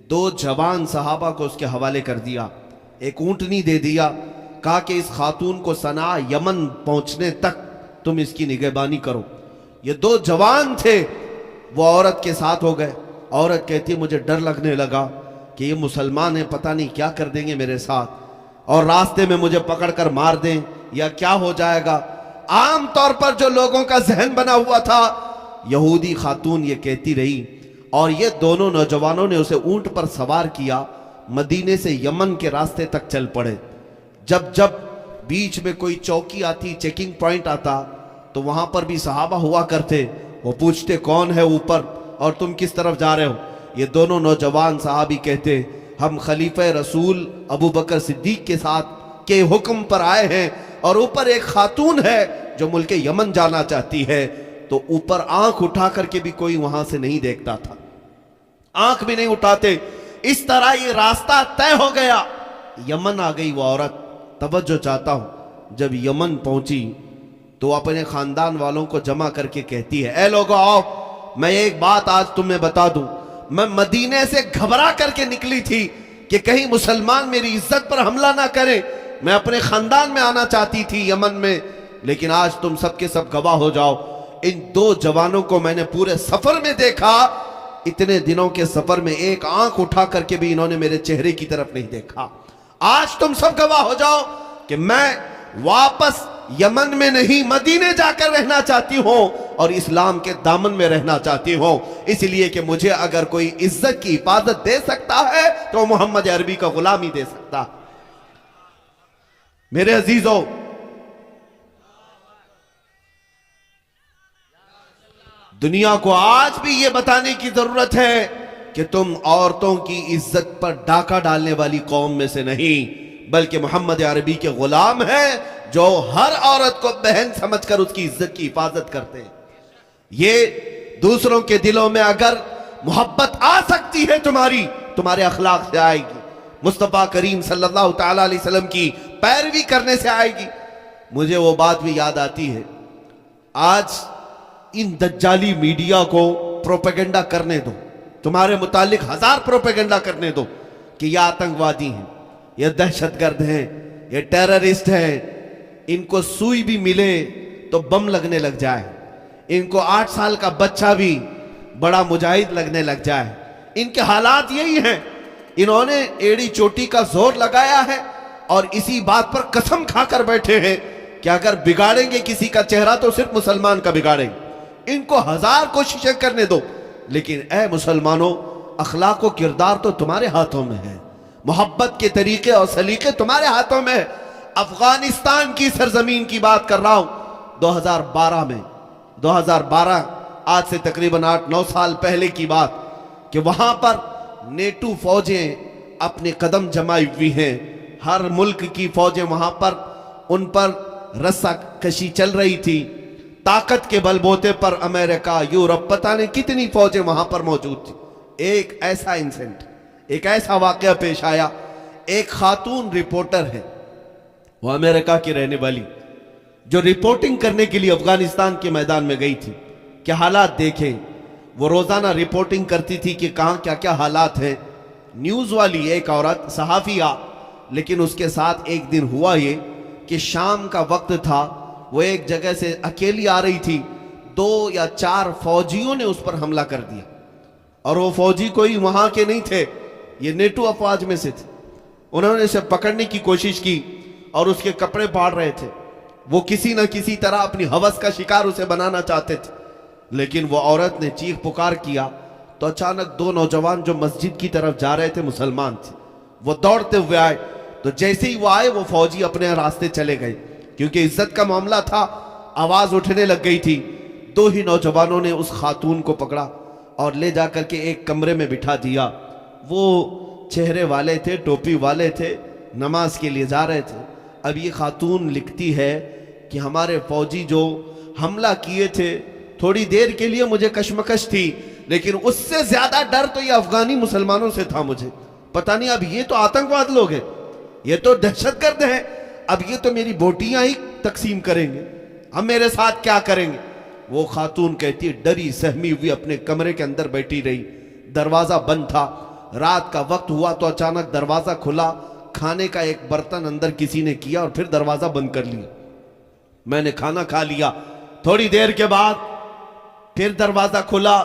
2 جوان صحابہ کو اس کے حوالے کر دیا، ایک اونٹنی دے دیا، کہا کہ اس خاتون کو صنعاء یمن پہنچنے تک تم اس کی نگہبانی کرو۔ یہ 2 جوان تھے، وہ عورت کے ساتھ ہو گئے۔ عورت کہتی مجھے ڈر لگنے لگا کہ یہ مسلمان ہیں، پتہ نہیں کیا کر دیں گے میرے ساتھ، اور راستے میں مجھے پکڑ کر مار دیں یا کیا ہو جائے گا۔ عام طور پر جو لوگوں کا ذہن بنا ہوا تھا، یہودی خاتون یہ کہتی رہی، اور یہ دونوں نوجوانوں نے اسے اونٹ پر سوار کیا، مدینے سے یمن کے راستے تک چل پڑے۔ جب جب بیچ میں کوئی چوکی آتی، چیکنگ پوائنٹ آتا، تو وہاں پر بھی صحابہ ہوا کرتے, وہ پوچھتے کون ہے اوپر اور تم کس طرف جا رہے ہو. یہ دونوں نوجوان صحابی کہتے ہم خلیفہ رسول ابو بکر صدیق کے ساتھ کے حکم پر آئے ہیں, اور اوپر ایک خاتون ہے جو ملک یمن جانا چاہتی ہے. تو اوپر آنکھ اٹھا کر کے بھی کوئی وہاں سے نہیں دیکھتا تھا, آنکھ بھی نہیں اٹھاتے. اس طرح یہ راستہ طے ہو گیا. یمن آ گئی وہ عورت. توجہ چاہتا ہوں, جب یمن پہنچی تو اپنے خاندان والوں کو جمع کر کے کہتی ہے, اے لوگو آؤ, میں ایک بات آج تمہیں بتا دوں. میں مدینے سے گھبرا کر کے نکلی تھی کہ کہیں مسلمان میری عزت پر حملہ نہ کریں. میں اپنے خاندان میں آنا چاہتی تھی یمن میں, لیکن آج تم سب کے سب گواہ ہو جاؤ. ان دو جوانوں کو میں نے پورے سفر میں دیکھا, اتنے دنوں کے سفر میں ایک آنکھ اٹھا کر کے بھی انہوں نے میرے چہرے کی طرف نہیں دیکھا. آج تم سب گواہ ہو جاؤ کہ میں واپس یمن میں نہیں مدینے جا کر رہنا چاہتی ہوں اور اسلام کے دامن میں رہنا چاہتی ہوں, اس لیے کہ مجھے اگر کوئی عزت کی حفاظت دے سکتا ہے تو محمد عربی کا غلام ہی دے سکتا. میرے عزیزوں, دنیا کو آج بھی یہ بتانے کی ضرورت ہے کہ تم عورتوں کی عزت پر ڈاکہ ڈالنے والی قوم میں سے نہیں, بلکہ محمد عربی کے غلام ہیں جو ہر عورت کو بہن سمجھ کر اس کی عزت کی حفاظت کرتے ہیں. یہ دوسروں کے دلوں میں اگر محبت آ سکتی ہے تمہارے اخلاق سے آئے گی, مصطفیٰ کریم صلی اللہ تعالی علیہ وسلم کی پیروی کرنے سے آئے گی. مجھے وہ بات بھی یاد آتی ہے, آج ان دجالی میڈیا کو پروپیگنڈا کرنے دو, تمہارے متعلق ہزار پروپیگنڈا کرنے دو کہ یہ آتنکوادی ہیں, یہ دہشت گرد ہیں, یہ ٹیررسٹ ہیں. ان کو سوئی بھی ملے تو بم لگنے لگ جائے, ان کو 8 سال کا بچہ بھی بڑا مجاہد لگنے لگ جائے. ان کے حالات یہی ہیں. انہوں نے ایڑی چوٹی کا زور لگایا ہے اور اسی بات پر قسم کھا کر بیٹھے ہیں کہ اگر بگاڑیں گے کسی کا چہرہ تو صرف مسلمان کا بگاڑیں گے. ان کو ہزار کوششیں کرنے دو, لیکن اے مسلمانوں, اخلاق و کردار تو تمہارے ہاتھوں میں ہے, محبت کے طریقے اور سلیقے تمہارے ہاتھوں میں. افغانستان کی سرزمین کی بات کر رہا ہوں, 2012 آج سے تقریباً 8-9 سال پہلے کی بات, کہ وہاں پر نیٹو فوجیں اپنے قدم جمائی ہوئی ہیں. ہر ملک کی فوجیں وہاں پر, ان پر رسہ کشی چل رہی تھی. طاقت کے بل بوتے پر امریکہ, یورپ, پتہ نہیں کتنی فوجیں وہاں پر موجود تھی. ایک ایسا انسیڈنٹ, ایک ایسا واقعہ پیش آیا. ایک خاتون رپورٹر ہے, وہ امریکہ کی رہنے والی, جو رپورٹنگ کرنے کے لیے افغانستان کے میدان میں گئی تھی. کہ حالات دیکھیں, وہ روزانہ رپورٹنگ کرتی تھی کہ کہاں کیا کیا حالات ہیں. نیوز والی ایک عورت صحافیہ, لیکن اس کے ساتھ ایک دن ہوا یہ کہ شام کا وقت تھا, وہ ایک جگہ سے اکیلی آ رہی تھی. 2 یا 4 فوجیوں نے اس پر حملہ کر دیا, اور وہ فوجی کوئی وہاں کے نہیں تھے, یہ نیٹو افواج میں سے تھے. انہوں نے اسے پکڑنے کی کوشش کی اور اس کے کپڑے پاڑ رہے تھے. وہ کسی نہ کسی طرح اپنی ہوس کا شکار اسے بنانا چاہتے تھے. لیکن وہ عورت نے چیخ پکار کیا تو اچانک 2 نوجوان جو مسجد کی طرف جا رہے تھے, مسلمان تھے, وہ دوڑتے ہوئے آئے. تو جیسے ہی وہ آئے, وہ فوجی اپنے راستے چلے گئے, کیونکہ عزت کا معاملہ تھا. آواز اٹھنے لگ گئی تھی. 2 ہی نوجوانوں نے اس خاتون کو پکڑا اور لے جا کر کے ایک کمرے میں بٹھا دیا. وہ چہرے والے تھے, ٹوپی والے تھے, نماز کے لیے جا رہے تھے. اب یہ خاتون لکھتی ہے کہ ہمارے فوجی جو حملہ کیے تھے, تھوڑی دیر کے لیے مجھے کشمکش تھی, لیکن اس سے زیادہ ڈر تو یہ افغانی مسلمانوں سے تھا مجھے. پتہ نہیں اب یہ تو آتنکواد لوگ ہیں, یہ تو دہشت گرد ہیں, اب یہ تو میری بوٹیاں ہی تقسیم کریں گے, ہم میرے ساتھ کیا کریں گے. وہ خاتون کہتی ڈری سہمی ہوئی اپنے کمرے کے اندر بیٹھی رہی. دروازہ بند تھا. رات کا وقت ہوا تو اچانک دروازہ کھلا. کھانے کا ایک برتن اندر کسی نے کیا اور پھر دروازہ بند کر لیا. میں نے کھانا کھا لیا. تھوڑی دیر کے بعد پھر دروازہ کھلا.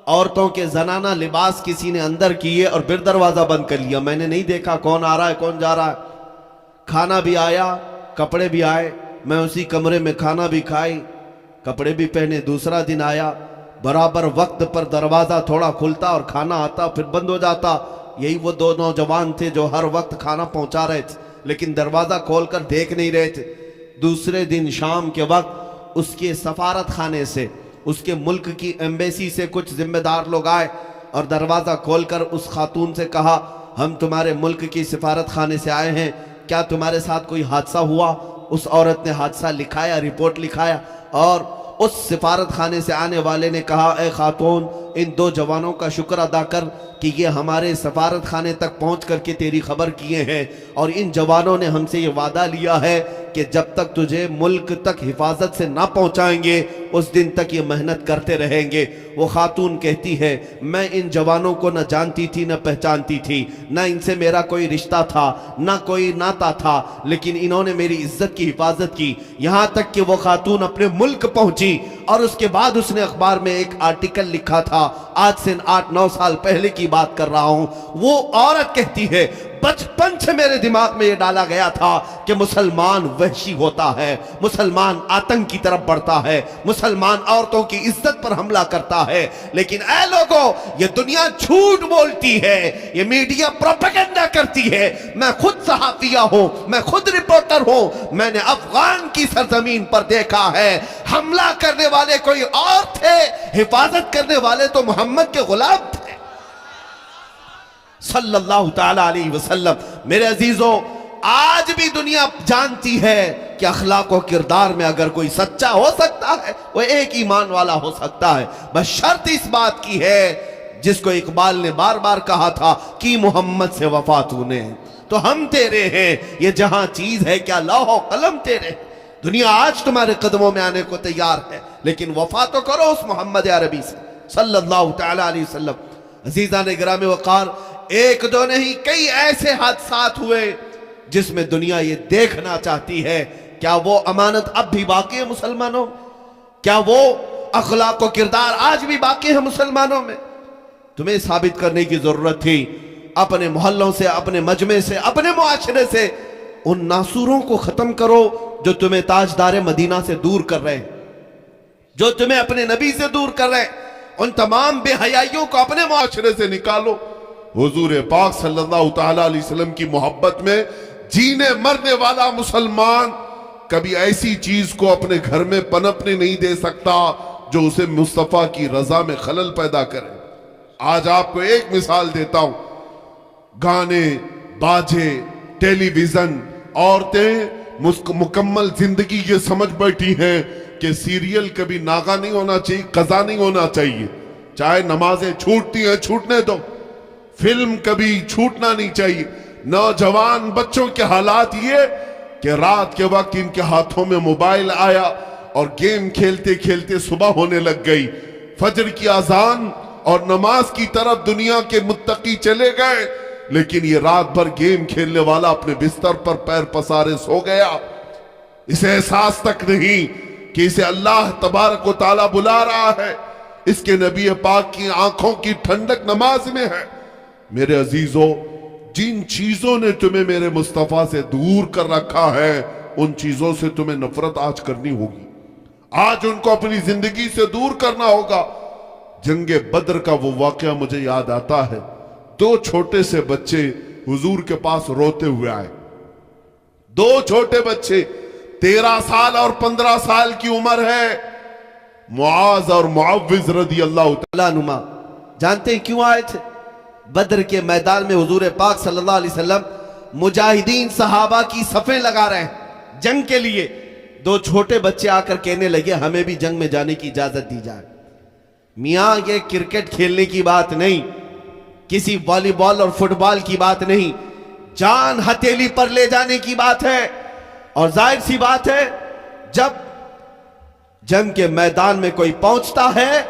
عورتوں کے زنانہ لباس کسی نے اندر کیے اور پھر دروازہ بند کر لیا. میں نے نہیں دیکھا کون آ رہا ہے کون جا رہا ہے. کھانا بھی آیا, کپڑے بھی آئے. میں اسی کمرے میں کھانا بھی کھائی, کپڑے بھی پہنے. دوسرا دن آیا, برابر وقت پر دروازہ تھوڑا کھلتا اور کھانا آتا پھر بند ہو جاتا. یہی وہ 2 نوجوان تھے جو ہر وقت کھانا پہنچا رہے تھے, لیکن دروازہ کھول کر دیکھ نہیں رہے تھے. دوسرے دن شام کے وقت اس کے سفارت خانے سے، اس کے ملک کی ایمبیسی سے کچھ ذمہ دار لوگ آئے اور دروازہ کھول کر اس خاتون سے کہا ہم تمہارے ملک کی سفارت خانے سے آئے ہیں، کیا تمہارے ساتھ کوئی حادثہ ہوا؟ اس عورت نے حادثہ لکھایا، رپورٹ لکھایا، اور اس سفارت خانے سے آنے والے نے کہا اے خاتون ان دو جوانوں کا شکر ادا کر کہ یہ ہمارے سفارت خانے تک پہنچ کر کے تیری خبر کیے ہیں، اور ان جوانوں نے ہم سے یہ وعدہ لیا ہے کہ جب تک تجھے ملک تک حفاظت سے نہ پہنچائیں گے اس دن تک یہ محنت کرتے رہیں گے۔ وہ خاتون کہتی ہے میں ان جوانوں کو نہ جانتی تھی نہ پہچانتی تھی، نہ ان سے میرا کوئی رشتہ تھا نہ کوئی ناتا تھا، لیکن انہوں نے میری عزت کی حفاظت کی، یہاں تک کہ وہ خاتون اپنے ملک پہنچی اور اس کے بعد اس نے اخبار میں ایک آرٹیکل لکھا تھا، آج سے 8-9 سال پہلے کی بات کر رہا ہوں۔ وہ عورت کہتی ہے بچپن سے میرے دماغ میں یہ ڈالا گیا تھا کہ مسلمان وحشی ہوتا ہے، مسلمان آتنک کی طرف بڑھتا ہے، مسلمان عورتوں کی عزت پر حملہ کرتا ہے، لیکن اے لوگوں یہ دنیا جھوٹ بولتی ہے، یہ میڈیا پروپیگنڈا کرتی ہے۔ میں خود صحافیہ ہوں، میں خود رپورٹر ہوں، میں نے افغان کی سرزمین پر دیکھا ہے حملہ کرنے والے کوئی اور تھے، حفاظت کرنے والے تو محمد کے غلام تھے صلی اللہ تعالیٰ علیہ وسلم۔ میرے عزیزوں آج بھی دنیا جانتی ہے کہ اخلاق و کردار میں اگر کوئی سچا ہو سکتا ہے وہ ایک ایمان والا ہو سکتا ہے، بس شرط اس بات کی ہے جس کو اقبال نے بار بار کہا تھا کہ محمد سے وفا تو نے تو ہم تیرے ہیں، یہ جہاں چیز ہے کیا لوح و قلم تیرے۔ دنیا آج تمہارے قدموں میں آنے کو تیار ہے لیکن وفا تو کرو اس محمد عربی سے صلی اللہ تعالیٰ علیہ وسلم۔ عزیزان گرامی وقار، ایک دو نہیں کئی ایسے حادثات ہوئے جس میں دنیا یہ دیکھنا چاہتی ہے کیا وہ امانت اب بھی باقی ہے مسلمانوں، کیا وہ اخلاق و کردار آج بھی باقی ہے مسلمانوں میں۔ تمہیں ثابت کرنے کی ضرورت تھی اپنے محلوں سے، اپنے مجمع سے، اپنے معاشرے سے ان ناسوروں کو ختم کرو جو تمہیں تاجدار مدینہ سے دور کر رہے ہیں، جو تمہیں اپنے نبی سے دور کر رہے ہیں، ان تمام بے حیائیوں کو اپنے معاشرے سے نکالو۔ حضور پاک صلی اللہ تعالیٰ علیہ وسلم کی محبت میں جینے مرنے والا مسلمان کبھی ایسی چیز کو اپنے گھر میں پنپنے نہیں دے سکتا جو اسے مصطفیٰ کی رضا میں خلل پیدا کرے۔ آج آپ کو ایک مثال دیتا ہوں، گانے، باجے، ٹیلی ویژن، عورتیں مکمل زندگی یہ سمجھ بیٹھی ہیں کہ سیریل کبھی ناغا نہیں ہونا چاہیے، قضا نہیں ہونا چاہیے، چاہے نمازیں چھوٹتی ہیں چھوٹنے دو، فلم کبھی چھوٹنا نہیں چاہیے۔ نوجوان بچوں کے حالات یہ کہ رات کے وقت ان کے ہاتھوں میں موبائل آیا اور گیم کھیلتے کھیلتے صبح ہونے لگ گئی، فجر کی اذان اور نماز کی طرف دنیا کے متقی چلے گئے، لیکن یہ رات بھر گیم کھیلنے والا اپنے بستر پر پیر پسارے سو گیا، اسے احساس تک نہیں کہ اسے اللہ تبارک و تعالیٰ بلا رہا ہے، اس کے نبی پاک کی آنکھوں کی ٹھنڈک نماز میں ہے۔ میرے عزیزوں، جن چیزوں نے تمہیں میرے مصطفیٰ سے دور کر رکھا ہے ان چیزوں سے تمہیں نفرت آج کرنی ہوگی، آج ان کو اپنی زندگی سے دور کرنا ہوگا۔ جنگ بدر کا وہ واقعہ مجھے یاد آتا ہے، 2 چھوٹے سے بچے حضور کے پاس روتے ہوئے آئے، 2 چھوٹے بچے 13 سال اور 15 سال کی عمر ہے، معاذ اور معوذ رضی اللہ تعالیٰ عنہما۔ جانتے ہیں کیوں آئے تھے؟ بدر کے میدان میں حضور پاک صلی اللہ علیہ وسلم مجاہدین صحابہ کی صفیں لگا رہے ہیں جنگ کے لیے، 2 چھوٹے بچے آ کر کہنے لگے ہمیں بھی جنگ میں جانے کی اجازت دی جائے۔ میاں یہ کرکٹ کھیلنے کی بات نہیں، کسی والی بال اور فٹ بال کی بات نہیں، جان ہتھیلی پر لے جانے کی بات ہے، اور ظاہر سی بات ہے جب جنگ کے میدان میں کوئی پہنچتا ہے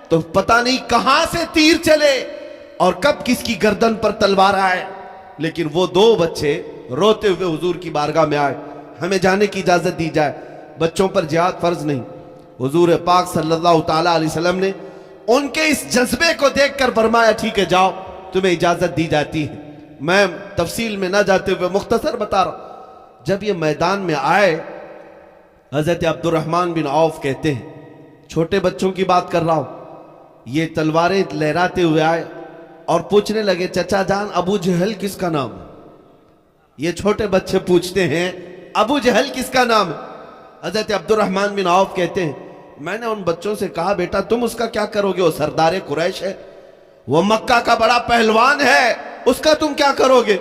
تو پتہ نہیں کہاں سے تیر چلے اور کب کس کی گردن پر تلوار آئے، لیکن وہ 2 بچے روتے ہوئے حضور کی بارگاہ میں آئے ہمیں جانے کی اجازت دی جائے۔ بچوں پر جہاد فرض نہیں، حضور پاک صلی اللہ تعالیٰ علیہ وسلم نے ان کے اس جذبے کو دیکھ کر فرمایا ٹھیک ہے جاؤ، تمہیں اجازت دی جاتی ہے۔ میں تفصیل میں نہ جاتے ہوئے مختصر بتا رہا ہوں، جب یہ میدان میں آئے حضرت عبد الرحمن بن عوف کہتے ہیں، چھوٹے بچوں کی بات کر رہا ہوں، یہ تلواریں لہراتے ہوئے آئے اور پوچھنے لگے چچا جان ابو جہل کس کا نام ہے؟ یہ چھوٹے بچے پوچھتے ہیں ابو جہل کس کا نام ہے؟ حضرت عبد الرحمن بن عوف کہتے ہیں میں نے ان بچوں سے کہا بیٹا تم اس کا کیا کرو گے؟ وہ سردار قریش ہے، وہ مکہ کا بڑا پہلوان ہے، اس کا تم کیا کرو گے؟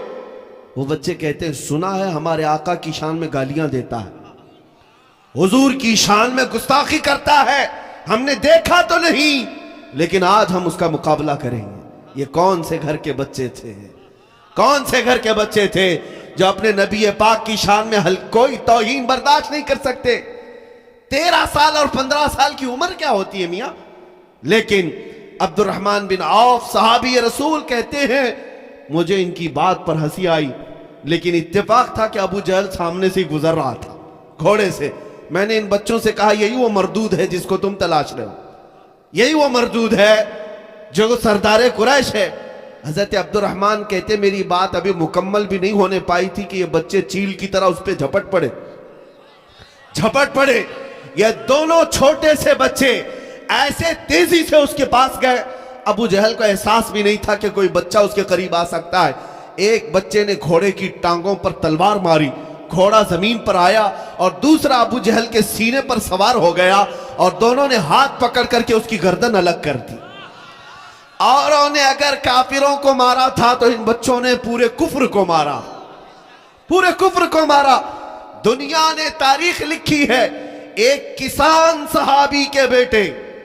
وہ بچے کہتے ہیں سنا ہے ہمارے آقا کی شان میں گالیاں دیتا ہے، حضور کی شان میں گستاخی کرتا ہے، ہم نے دیکھا تو نہیں لیکن آج ہم اس کا مقابلہ کریں گے۔ یہ کون سے گھر کے بچے تھے، کون سے گھر کے بچے تھے جو اپنے نبی پاک کی شان میں کوئی توہین برداشت نہیں کر سکتے؟ 13 سال اور 15 سال کی عمر کیا ہوتی ہے میاں؟ لیکن عبد الرحمن بن عوف صحابی رسول کہتے ہیں مجھے ان کی بات پر ہنسی آئی، لیکن اتفاق تھا کہ ابو جہل سامنے سے گزر رہا تھا گھوڑے سے۔ میں نے ان بچوں سے کہا یہی وہ مردود ہے جس کو تم تلاش رہے ہو، یہی وہ مردود ہے جو سردار قریش ہے۔ حضرت عبد الرحمن کہتے میری بات ابھی مکمل بھی نہیں ہونے پائی تھی کہ یہ بچے چیل کی طرح اس پہ جھپٹ پڑے۔ یہ دونوں چھوٹے سے بچے ایسے تیزی سے اس کے پاس گئے، ابو جہل کو احساس بھی نہیں تھا کہ کوئی بچہ اس کے قریب آ سکتا ہے۔ ایک بچے نے گھوڑے کی ٹانگوں پر تلوار ماری، گھوڑا زمین پر آیا اور دوسرا ابو جہل کے سینے پر سوار ہو گیا اور دونوں نے ہاتھ پکڑ کر کے اس کی گردن الگ کر دی۔ اور انہیں اگر کافروں کو مارا تھا تو ان بچوں نے پورے کفر کو مارا۔ دنیا نے تاریخ لکھی ہے ایک کسان صحابی کے بیٹے،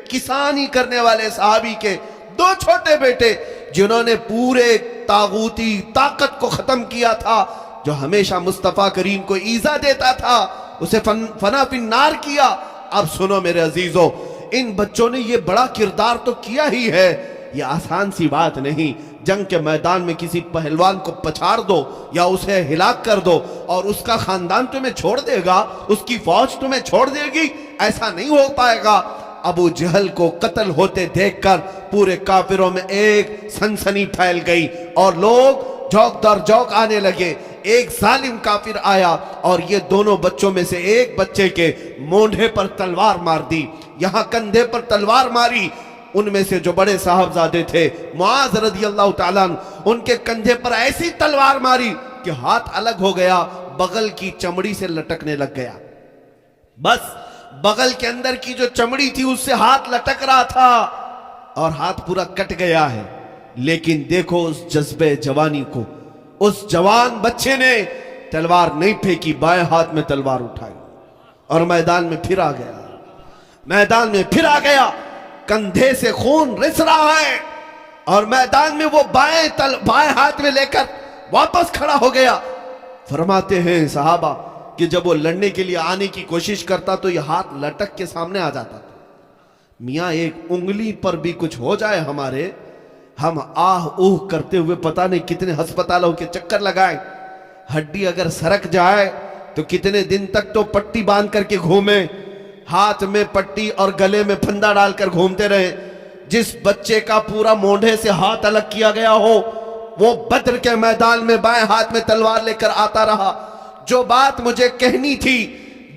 کسانی کرنے والے صحابی کے 2 چھوٹے بیٹے جنہوں نے پورے طاغوتی طاقت کو ختم کیا تھا، جو ہمیشہ مصطفیٰ کریم کو ایذا دیتا تھا، اسے فنا فی النار کیا۔ اب سنو میرے عزیزو، ان بچوں نے یہ بڑا کردار تو کیا ہی ہے، یہ آسان سی بات نہیں۔ جنگ کے میدان میں کسی پہلوان کو پچھاڑ دو یا اسے ہلاک کر دو اور اس کا خاندان تمہیں چھوڑ دے گا، اس کی فوج تمہیں چھوڑ دے گی، ایسا نہیں ہو پائے گا۔ ابو جہل کو قتل ہوتے دیکھ کر پورے کافروں میں ایک سنسنی پھیل گئی اور لوگ جوک در جوک آنے لگے۔ ایک ظالم کافر آیا اور یہ دونوں بچوں میں سے ایک بچے کے مونڈھے پر تلوار مار دی، یہاں کندھے پر تلوار ماری۔ ان میں سے جو بڑے صاحبزادے تھے معاذ رضی اللہ تعالیٰ عنہ، ان کے کندھے پر ایسی تلوار ماری کہ ہاتھ الگ ہو گیا، بغل کی چمڑی سے لٹکنے لگ گیا۔ بس بغل کے اندر کی جو چمڑی تھی اس سے ہاتھ لٹک رہا تھا اور ہاتھ پورا کٹ گیا ہے۔ لیکن دیکھو اس جذبے جوانی کو، اس جوان بچے نے تلوار نہیں پھینکی، بائیں ہاتھ میں تلوار اٹھائی اور میدان میں پھر آ گیا، کندھے سے خون رس رہا ہے اور میدان میں وہ بائیں ہاتھ میں لے کر واپس کھڑا ہو گیا۔ فرماتے ہیں صحابہ کہ جب وہ لڑنے کے لیے آنے کی کوشش کرتا تو یہ ہاتھ لٹک کے سامنے آ جاتا تھا۔ میاں ایک انگلی پر بھی کچھ ہو جائے ہمارے، ہم آہ اوہ کرتے ہوئے پتہ نہیں کتنے ہسپتالوں کے چکر لگائیں، ہڈی اگر سرک جائے تو کتنے دن تک تو پٹی باندھ کر کے گھومیں، ہاتھ میں پٹی اور گلے میں پھندا ڈال کر گھومتے رہے۔ جس بچے کا پورا مونڈھے سے ہاتھ الگ کیا گیا ہو وہ بدر کے میدان میں بائیں ہاتھ میں تلوار لے کر آتا رہا۔ جو بات مجھے کہنی تھی،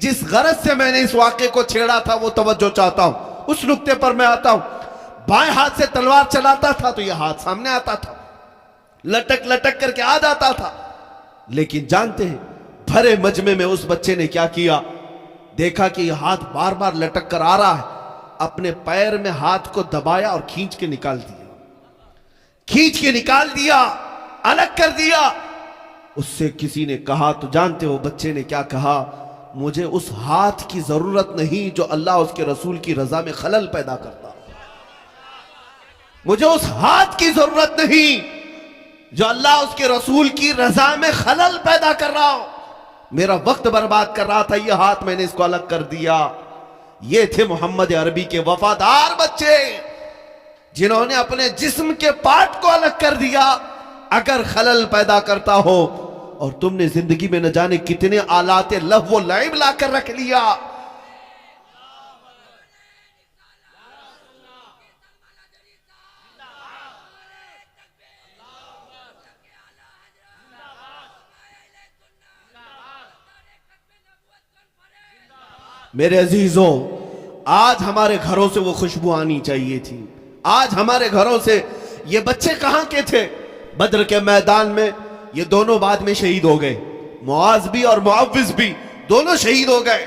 جس غرض سے میں نے اس واقعے کو چھیڑا تھا، وہ توجہ چاہتا ہوں، اس نقطے پر میں آتا ہوں۔ بائیں ہاتھ سے تلوار چلاتا تھا تو یہ ہاتھ سامنے آتا تھا، لٹک لٹک کر کے آ جاتا تھا۔ لیکن جانتے ہیں بھرے مجمع میں اس بچے نے کیا کیا؟ دیکھا کہ یہ ہاتھ بار بار لٹک کر آ رہا ہے، اپنے پیر میں ہاتھ کو دبایا اور کھینچ کے نکال دیا، الگ کر دیا۔ اس سے کسی نے کہا تو جانتے ہو بچے نے کیا کہا؟ مجھے اس ہاتھ کی ضرورت نہیں جو اللہ اس کے رسول کی رضا میں خلل پیدا کرتا، مجھے اس ہاتھ کی ضرورت نہیں جو اللہ اس کے رسول کی رضا میں خلل پیدا کر رہا ہو۔ میرا وقت برباد کر رہا تھا یہ ہاتھ، میں نے اس کو الگ کر دیا۔ یہ تھے محمد عربی کے وفادار بچے جنہوں نے اپنے جسم کے پارٹ کو الگ کر دیا اگر خلل پیدا کرتا ہو۔ اور تم نے زندگی میں نہ جانے کتنے آلات لہو و لعب لا کر رکھ لیا۔ میرے عزیزوں، آج ہمارے گھروں سے وہ خوشبو آنی چاہیے تھی۔ آج ہمارے گھروں سے یہ بچے کہاں کے تھے؟ بدر کے میدان میں یہ دونوں بعد میں شہید ہو گئے، معاذ بھی اور معوذ بھی دونوں شہید ہو گئے۔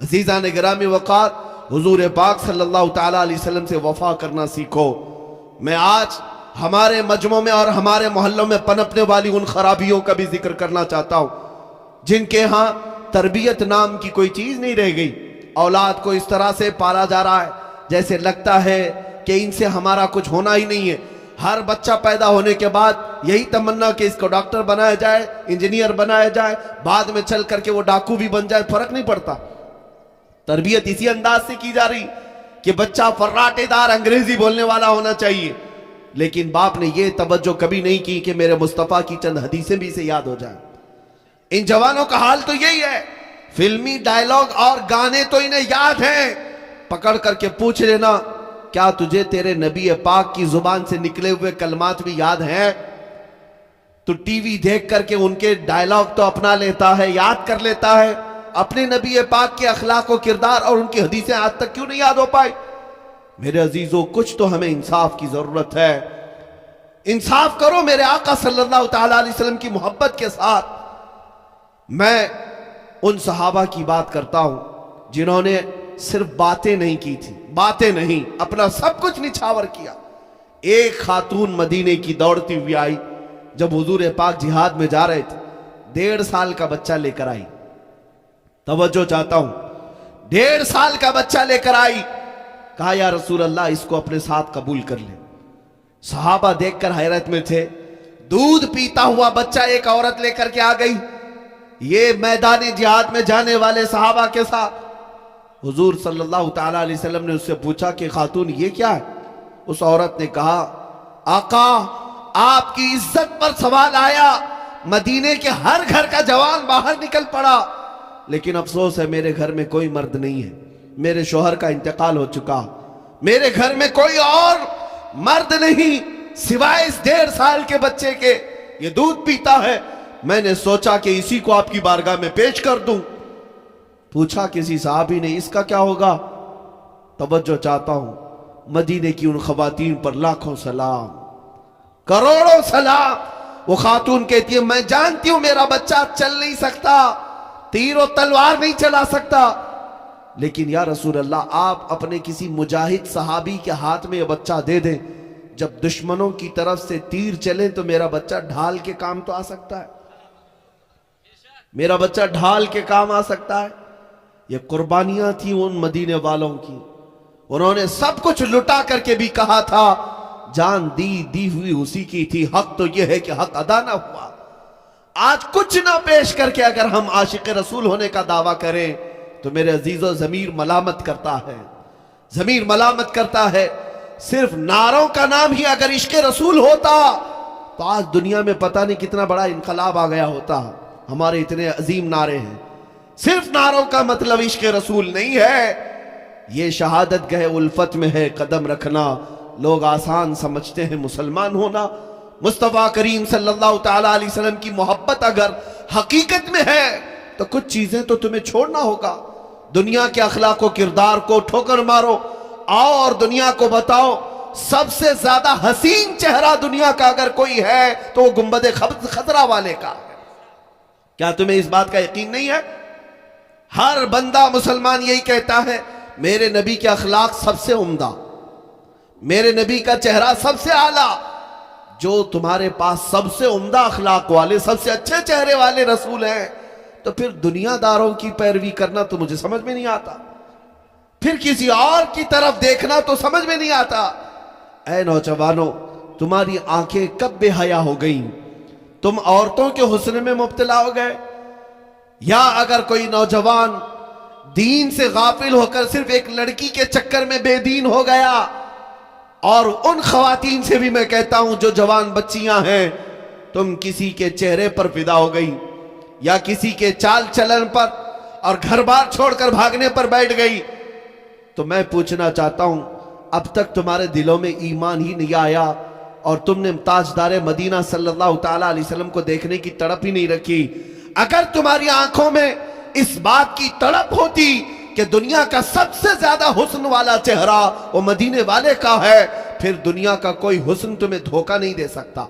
عزیزان گرامی وقار، حضور پاک صلی اللہ تعالیٰ علیہ وسلم سے وفا کرنا سیکھو۔ میں آج ہمارے مجمع میں اور ہمارے محلوں میں پنپنے والی ان خرابیوں کا بھی ذکر کرنا چاہتا ہوں جن کے ہاں تربیت نام کی کوئی چیز نہیں رہ گئی۔ اولاد کو اس طرح سے پالا جا رہا ہے جیسے لگتا ہے کہ ان سے ہمارا کچھ ہونا ہی نہیں ہے۔ ہر بچہ پیدا ہونے کے بعد یہی تمنا کہ اس کو ڈاکٹر بنایا جائے، انجینئر بنایا جائے، بعد میں چل کر کے وہ ڈاکو بھی بن جائے، فرق نہیں پڑتا۔ تربیت اسی انداز سے کی جا رہی کہ بچہ فراٹے دار انگریزی بولنے والا ہونا چاہیے، لیکن باپ نے یہ توجہ کبھی نہیں کی کہ میرے مصطفیٰ کی چند حدیثیں بھی اسے یاد ہو جائیں۔ ان جوانوں کا حال تو یہی ہے، فلمی ڈائیلاگ اور گانے تو انہیں یاد ہیں، پکڑ کر کے پوچھ لینا کیا تجھے تیرے نبی پاک کی زبان سے نکلے ہوئے کلمات بھی یاد ہیں؟ تو ٹی وی دیکھ کر کے ان کے ڈائیلاگ تو اپنا لیتا ہے، یاد کر لیتا ہے، اپنے نبی پاک کے اخلاق و کردار اور ان کی حدیثیں آج تک کیوں نہیں یاد ہو پائے؟ میرے عزیزوں، کچھ تو ہمیں انصاف کی ضرورت ہے۔ انصاف کرو میرے آقا صلی اللہ تعالیٰ علیہ وسلم کی محبت کے ساتھ۔ میں ان صحابہ کی بات کرتا ہوں جنہوں نے صرف باتیں نہیں کی تھی، باتیں نہیں، اپنا سب کچھ نچھاور کیا۔ ایک خاتون مدینے کی دوڑتی ہوئی آئی جب حضور پاک جہاد میں جا رہے تھے، 1.5 سال کا بچہ لے کر آئی۔ توجہ چاہتا ہوں، 1.5 سال کا بچہ لے کر آئی، کہا یا رسول اللہ اس کو اپنے ساتھ قبول کر لیں۔ صحابہ دیکھ کر حیرت میں تھے، دودھ پیتا ہوا بچہ ایک عورت لے کر کے آ گئی، یہ میدان جہاد میں جانے والے صحابہ کے ساتھ۔ حضور صلی اللہ تعالیٰ علیہ وسلم نے اس سے پوچھا کہ خاتون یہ کیا ہے؟ اس عورت نے کہا آقا آپ کی عزت پر سوال آیا، مدینے کے ہر گھر کا جوان باہر نکل پڑا، لیکن افسوس ہے میرے گھر میں کوئی مرد نہیں ہے، میرے شوہر کا انتقال ہو چکا، میرے گھر میں کوئی اور مرد نہیں سوائے اس 1.5 سال کے بچے کے، یہ دودھ پیتا ہے، میں نے سوچا کہ اسی کو آپ کی بارگاہ میں پیش کر دوں۔ پوچھا کسی صحابی نے اس کا کیا ہوگا؟ توجہ چاہتا ہوں، مدینے کی ان خواتین پر لاکھوں سلام، کروڑوں سلام۔ وہ خاتون کہتی ہے میں جانتی ہوں میرا بچہ چل نہیں سکتا، تیر و تلوار نہیں چلا سکتا، لیکن یا رسول اللہ آپ اپنے کسی مجاہد صحابی کے ہاتھ میں یہ بچہ دے دیں، جب دشمنوں کی طرف سے تیر چلے تو میرا بچہ ڈھال کے کام تو آ سکتا ہے، میرا بچہ ڈھال کے کام آ سکتا ہے۔ یہ قربانیاں تھیں ان مدینے والوں کی، انہوں نے سب کچھ لٹا کر کے بھی کہا تھا جان دی ہوئی اسی کی تھی، حق تو یہ ہے کہ حق ادا نہ ہوا۔ آج کچھ نہ پیش کر کے اگر ہم عاشق رسول ہونے کا دعویٰ کریں تو میرے عزیزو ضمیر ملامت کرتا ہے، ضمیر ملامت کرتا ہے۔ صرف نعروں کا نام ہی اگر عشق رسول ہوتا تو آج دنیا میں پتہ نہیں کتنا بڑا انقلاب آ گیا ہوتا۔ ہمارے اتنے عظیم نعرے ہیں، صرف نعروں کا مطلب عشق رسول نہیں ہے۔ یہ شہادت گہ الفت میں ہے قدم رکھنا، لوگ آسان سمجھتے ہیں مسلمان ہونا۔ مصطفیٰ کریم صلی اللہ تعالیٰ علیہ وسلم کی محبت اگر حقیقت میں ہے تو کچھ چیزیں تو تمہیں چھوڑنا ہوگا۔ دنیا کے اخلاق و کردار کو ٹھوکر مارو، آؤ اور دنیا کو بتاؤ سب سے زیادہ حسین چہرہ دنیا کا اگر کوئی ہے تو وہ گنبد خضرا والے کا ہے۔ کیا تمہیں اس بات کا یقین نہیں ہے؟ ہر بندہ مسلمان یہی کہتا ہے میرے نبی کے اخلاق سب سے عمدہ، میرے نبی کا چہرہ سب سے اعلیٰ۔ جو تمہارے پاس سب سے عمدہ اخلاق والے، سب سے اچھے چہرے والے رسول ہیں، تو پھر دنیا داروں کی پیروی کرنا تو مجھے سمجھ میں نہیں آتا، پھر کسی اور کی طرف دیکھنا تو سمجھ میں نہیں آتا۔ اے نوجوانوں، تمہاری آنکھیں کب بے حیا ہو گئیں؟ تم عورتوں کے حسن میں مبتلا ہو گئے؟ یا اگر کوئی نوجوان دین سے غافل ہو کر صرف ایک لڑکی کے چکر میں بے دین ہو گیا، اور ان خواتین سے بھی میں کہتا ہوں جو جوان بچیاں ہیں، تم کسی کے چہرے پر فدا ہو گئی یا کسی کے چال چلن پر اور گھر بار چھوڑ کر بھاگنے پر بیٹھ گئی، تو میں پوچھنا چاہتا ہوں اب تک تمہارے دلوں میں ایمان ہی نہیں آیا اور تم نے تاجدار مدینہ صلی اللہ تعالیٰ علیہ وسلم کو دیکھنے کی تڑپ ہی نہیں رکھی۔ اگر تمہاری آنکھوں میں اس بات کی تڑپ ہوتی کہ دنیا کا سب سے زیادہ حسن والا چہرہ وہ مدینے والے کا ہے، پھر دنیا کا کوئی حسن تمہیں دھوکہ نہیں دے سکتا،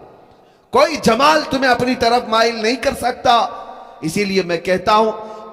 کوئی جمال تمہیں اپنی طرف مائل نہیں کر سکتا۔ اسی لیے میں کہتا ہوں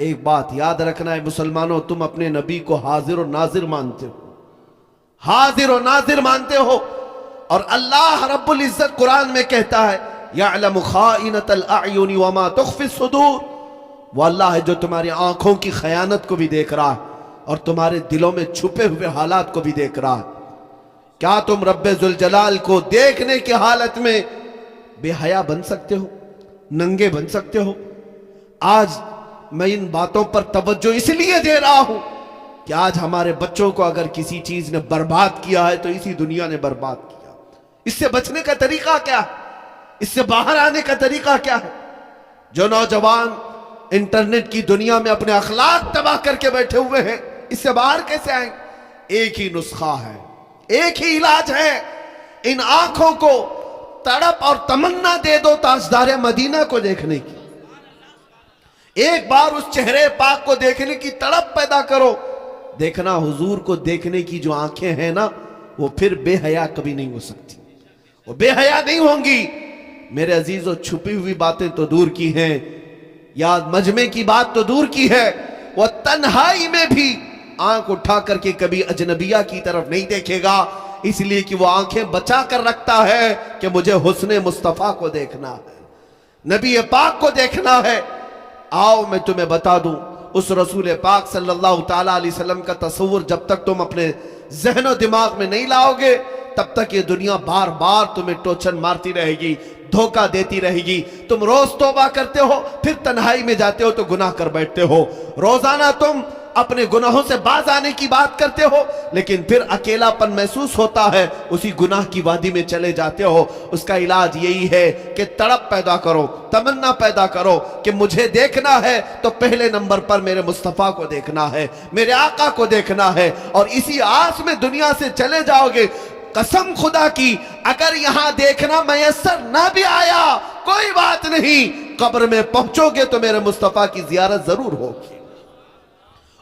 ایک بات یاد رکھنا ہے مسلمانوں، تم اپنے نبی کو حاضر و ناظر مانتے ہو، حاضر و ناظر مانتے ہو، اور اللہ رب العزت قرآن میں کہتا ہے یعلم خائنۃ الاعین وما تخفی الصدور، وہ اللہ ہے جو تمہاری آنکھوں کی خیانت کو بھی دیکھ رہا ہے اور تمہارے دلوں میں چھپے ہوئے حالات کو بھی دیکھ رہا ہے۔ کیا تم رب ذوالجلال کو دیکھنے کی حالت میں بے حیا بن سکتے ہو، ننگے بن سکتے ہو؟ آج میں ان باتوں پر توجہ اس لیے دے رہا ہوں کہ آج ہمارے بچوں کو اگر کسی چیز نے برباد کیا ہے تو اسی دنیا نے برباد کیا۔ اس سے بچنے کا طریقہ کیا ہے؟ اس سے باہر آنے کا طریقہ کیا ہے؟ جو نوجوان انٹرنیٹ کی دنیا میں اپنے اخلاق تباہ کر کے بیٹھے ہوئے ہیں، اس سے باہر کیسے آئیں؟ ایک ہی نسخہ ہے، ایک ہی علاج ہے، ان آنکھوں کو تڑپ اور تمنا دے دو تاجدار مدینہ کو دیکھنے کی، ایک بار اس چہرے پاک کو دیکھنے کی تڑپ پیدا کرو۔ دیکھنا حضور کو دیکھنے کی جو آنکھیں ہیں نا، وہ پھر بے حیا کبھی نہیں ہو سکتی، وہ بے حیا نہیں ہوں گی۔ میرے عزیزو، چھپی ہوئی باتیں تو دور کی ہیں، یاد مجمع کی بات تو دور کی ہے، وہ تنہائی میں بھی آنکھ اٹھا کر کے کبھی اجنبیہ کی طرف نہیں دیکھے گا، اس لیے کہ وہ آنکھیں بچا کر رکھتا ہے کہ مجھے حسن مصطفیٰ کو دیکھنا ہے، نبی پاک کو دیکھنا ہے۔ آؤ میں تمہیں بتا دوں، اس رسول پاک صلی اللہ تعالیٰ علیہ وسلم کا تصور جب تک تم اپنے ذہن و دماغ میں نہیں لاؤ گے، تب تک یہ دنیا بار بار تمہیں ٹوچن مارتی رہے گی، دھوکہ دیتی رہے گی۔ تم روز توبہ کرتے ہو، پھر تنہائی میں جاتے ہو تو گناہ کر بیٹھتے ہو، روزانہ تم اپنے گناہوں سے باز آنے کی بات کرتے ہو، لیکن پھر اکیلا پن محسوس ہوتا ہے، اسی گناہ کی وادی میں چلے جاتے ہو۔ اس کا علاج یہی ہے کہ تڑپ پیدا کرو، تمنا پیدا کرو کہ مجھے دیکھنا ہے تو پہلے نمبر پر میرے مصطفیٰ کو دیکھنا ہے، میرے آقا کو دیکھنا ہے، اور اسی آس میں دنیا سے چلے جاؤ گے۔ قسم خدا کی، اگر یہاں دیکھنا میسر نہ بھی آیا کوئی بات نہیں، قبر میں پہنچو گے تو میرے مصطفیٰ کی زیارت ضرور ہوگی،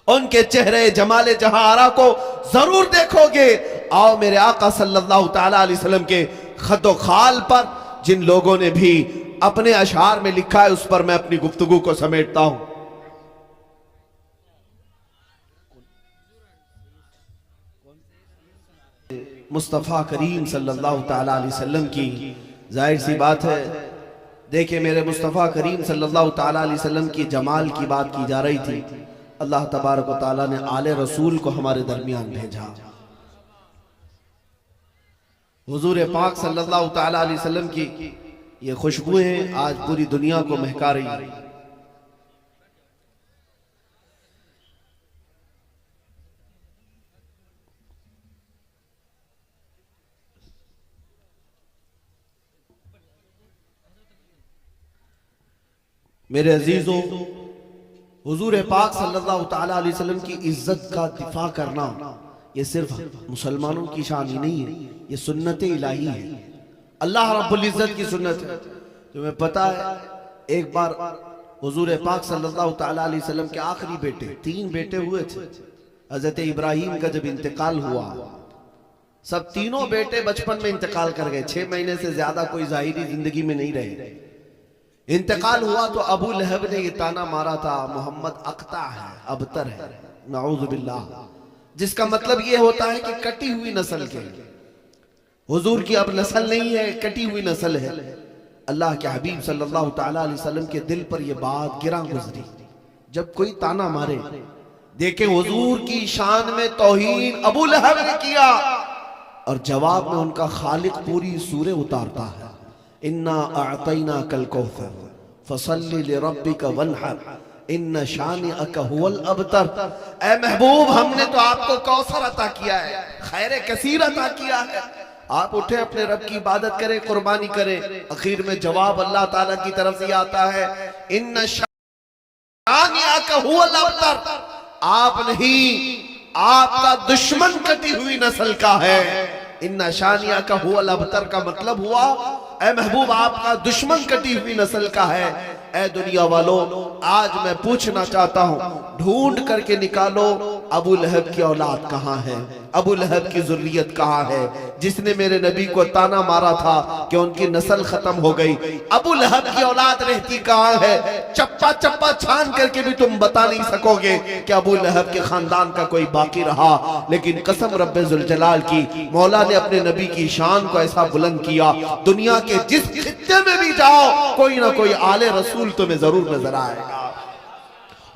ان کے چہرے جمال جہاں آرا کو ضرور دیکھو گے۔ آؤ میرے آقا صلی اللہ تعالیٰ علیہ وسلم کے خط و خال پر جن لوگوں نے بھی اپنے اشعار میں لکھا ہے، اس پر میں اپنی گفتگو کو سمیٹتا ہوں۔ مصطفیٰ کریم صلی اللہ تعالیٰ علیہ وسلم کی ظاہر سی بات ہے، دیکھیں میرے مصطفیٰ کریم صلی اللہ تعالیٰ علیہ وسلم کی جمال کی بات کی جا رہی تھی۔ اللہ تبارک و تعالیٰ نے آل رسول کو ہمارے درمیان بھیجا، حضور پاک صلی اللہ تعالیٰ علیہ وسلم کی یہ خوشبوئیں آج پوری دنیا کو مہکا رہی ہیں۔ میرے عزیزوں، حضور پاک صلی اللہ تعالیٰ علیہ وسلم کی عزت کا دفاع کرنا یہ صرف مسلمانوں کی شان ہی نہیں ہے، یہ سنت الہی ہے، اللہ رب العزت کی سنت ہے۔ تمہیں پتا ہے ایک بار حضور پاک صلی اللہ تعالیٰ علیہ وسلم کے آخری بیٹے، 3 بیٹے ہوئے تھے، حضرت ابراہیم کا جب انتقال ہوا، سب تینوں بیٹے بچپن میں انتقال کر گئے، 6 مہینے سے زیادہ کوئی ظاہری زندگی میں نہیں رہے۔ انتقال ہوا تو ابو لہب نے یہ تانا مارا تھا، محمد اقطع ہے، ابتر ہے، نعوذ باللہ، جس کا مطلب یہ ہوتا ہے کہ کٹی ہوئی نسل کے، حضور کی اب نسل نہیں ہے، کٹی ہوئی نسل ہے۔ اللہ کے حبیب صلی اللہ تعالیٰ علیہ وسلم کے دل پر یہ بات گراں گزری، جب کوئی تانا مارے، دیکھیں حضور کی شان میں توہین ابو لہب نے کیا، اور جواب میں ان کا خالق پوری سورہ اتارتا ہے، اِنَّا أَعْطَيْنَاكَ الْكَوْثَرَ فَصَلِّ لِرَبِّكَ وَانْحَرْ اِنَّ شَانِئَكَ هُوَ الْأَبْتَرُ۔ اے محبوب، ہم نے تو آپ کو کوثر عطا کیا ہے، خیر کثیر عطا کیا ہے، آپ اٹھے اپنے رب کی عبادت کریں، قربانی کریں۔ اخیر میں جواب اللہ تعالیٰ کی طرف سے آتا ہے، اِنَّ شَانِئَكَ هُوَ الْأَبْتَرُ، آپ نہیں، آپ کا دشمن کٹی ہوئی نسل کا ہے۔ اِنَّ شَانِئَكَ هُوَ الْأَبْتَرُ کا مطلب ہوا، اے محبوب آپ کا دشمن کٹی ہوئی نسل کا ہے۔ اے دنیا والوں، آج میں پوچھنا چاہتا ہوں، ڈھونڈ کر کے نکالو ابو لہب کی اولاد کہاں ہے؟ ابو لہب کی ذریت کہاں ہے جس نے میرے نبی کو تانا مارا تھا کہ ان کی نسل ختم ہو گئی؟ ابو لہب کی اولاد رہتی کہاں ہے؟ چپا چپا چھان کر کے بھی تم بتا نہیں سکو گے کہ ابو لہب کے خاندان کا کوئی باقی رہا، لیکن قسم رب ذوالجلال کی، مولا نے اپنے نبی کی شان کو ایسا بلند کیا، دنیا کے جس خطے میں بھی جاؤ کوئی نہ کوئی آل رسول تمہیں ضرور نظر آئے گا۔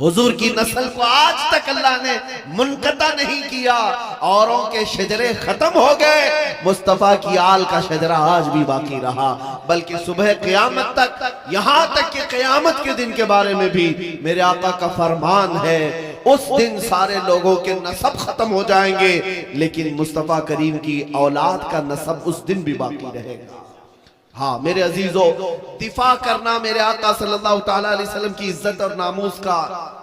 حضور کی نسل کو آج تک اللہ نے منقطع نہیں کیا، اوروں کے شجرے ختم ہو گئے، مصطفیٰ کی آل کا شجرہ آج بھی باقی رہا، بلکہ صبح قیامت تک، یہاں تک کہ قیامت کے دن کے بارے میں بھی میرے آقا کا فرمان ہے، اس دن سارے لوگوں کے نسب ختم ہو جائیں گے، لیکن مصطفیٰ کریم کی اولاد کا نسب اس دن بھی باقی رہے گا۔ ہاں میرے عزیزو، دفاع کرنا میرے آقا صلی اللہ تعالیٰ علیہ وسلم کی عزت اور ناموس کا،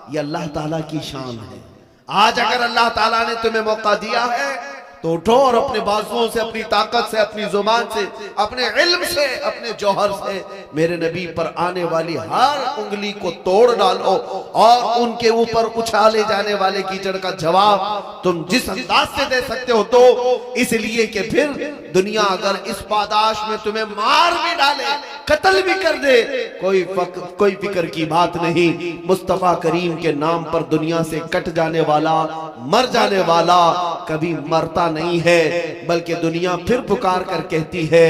یہ اللہ تعالیٰ کی شان ہے۔ آج اگر اللہ تعالیٰ نے تمہیں موقع دیا ہے تو اٹھو اور اپنے بازوؤں سے، اپنی طاقت سے، اپنی زبان سے، اپنے علم سے، اپنے جوہر سے میرے نبی پر آنے والی ہر انگلی کو توڑ ڈالو، اور ان کے اوپر اچھالے جانے والے کیچڑ کا جواب تم جس انداز سے دے سکتے ہو تو، اس لیے کہ پھر دنیا اگر اس پاداش میں تمہیں مار بھی ڈالے، قتل بھی کر دے، کوئی فکر کی بات نہیں۔ مصطفیٰ کریم کے نام پر دنیا سے کٹ جانے والا، مر جانے والا کبھی مرتا نہیں ہے، بلکہ دنیا پھر پکار کر کہتی ہے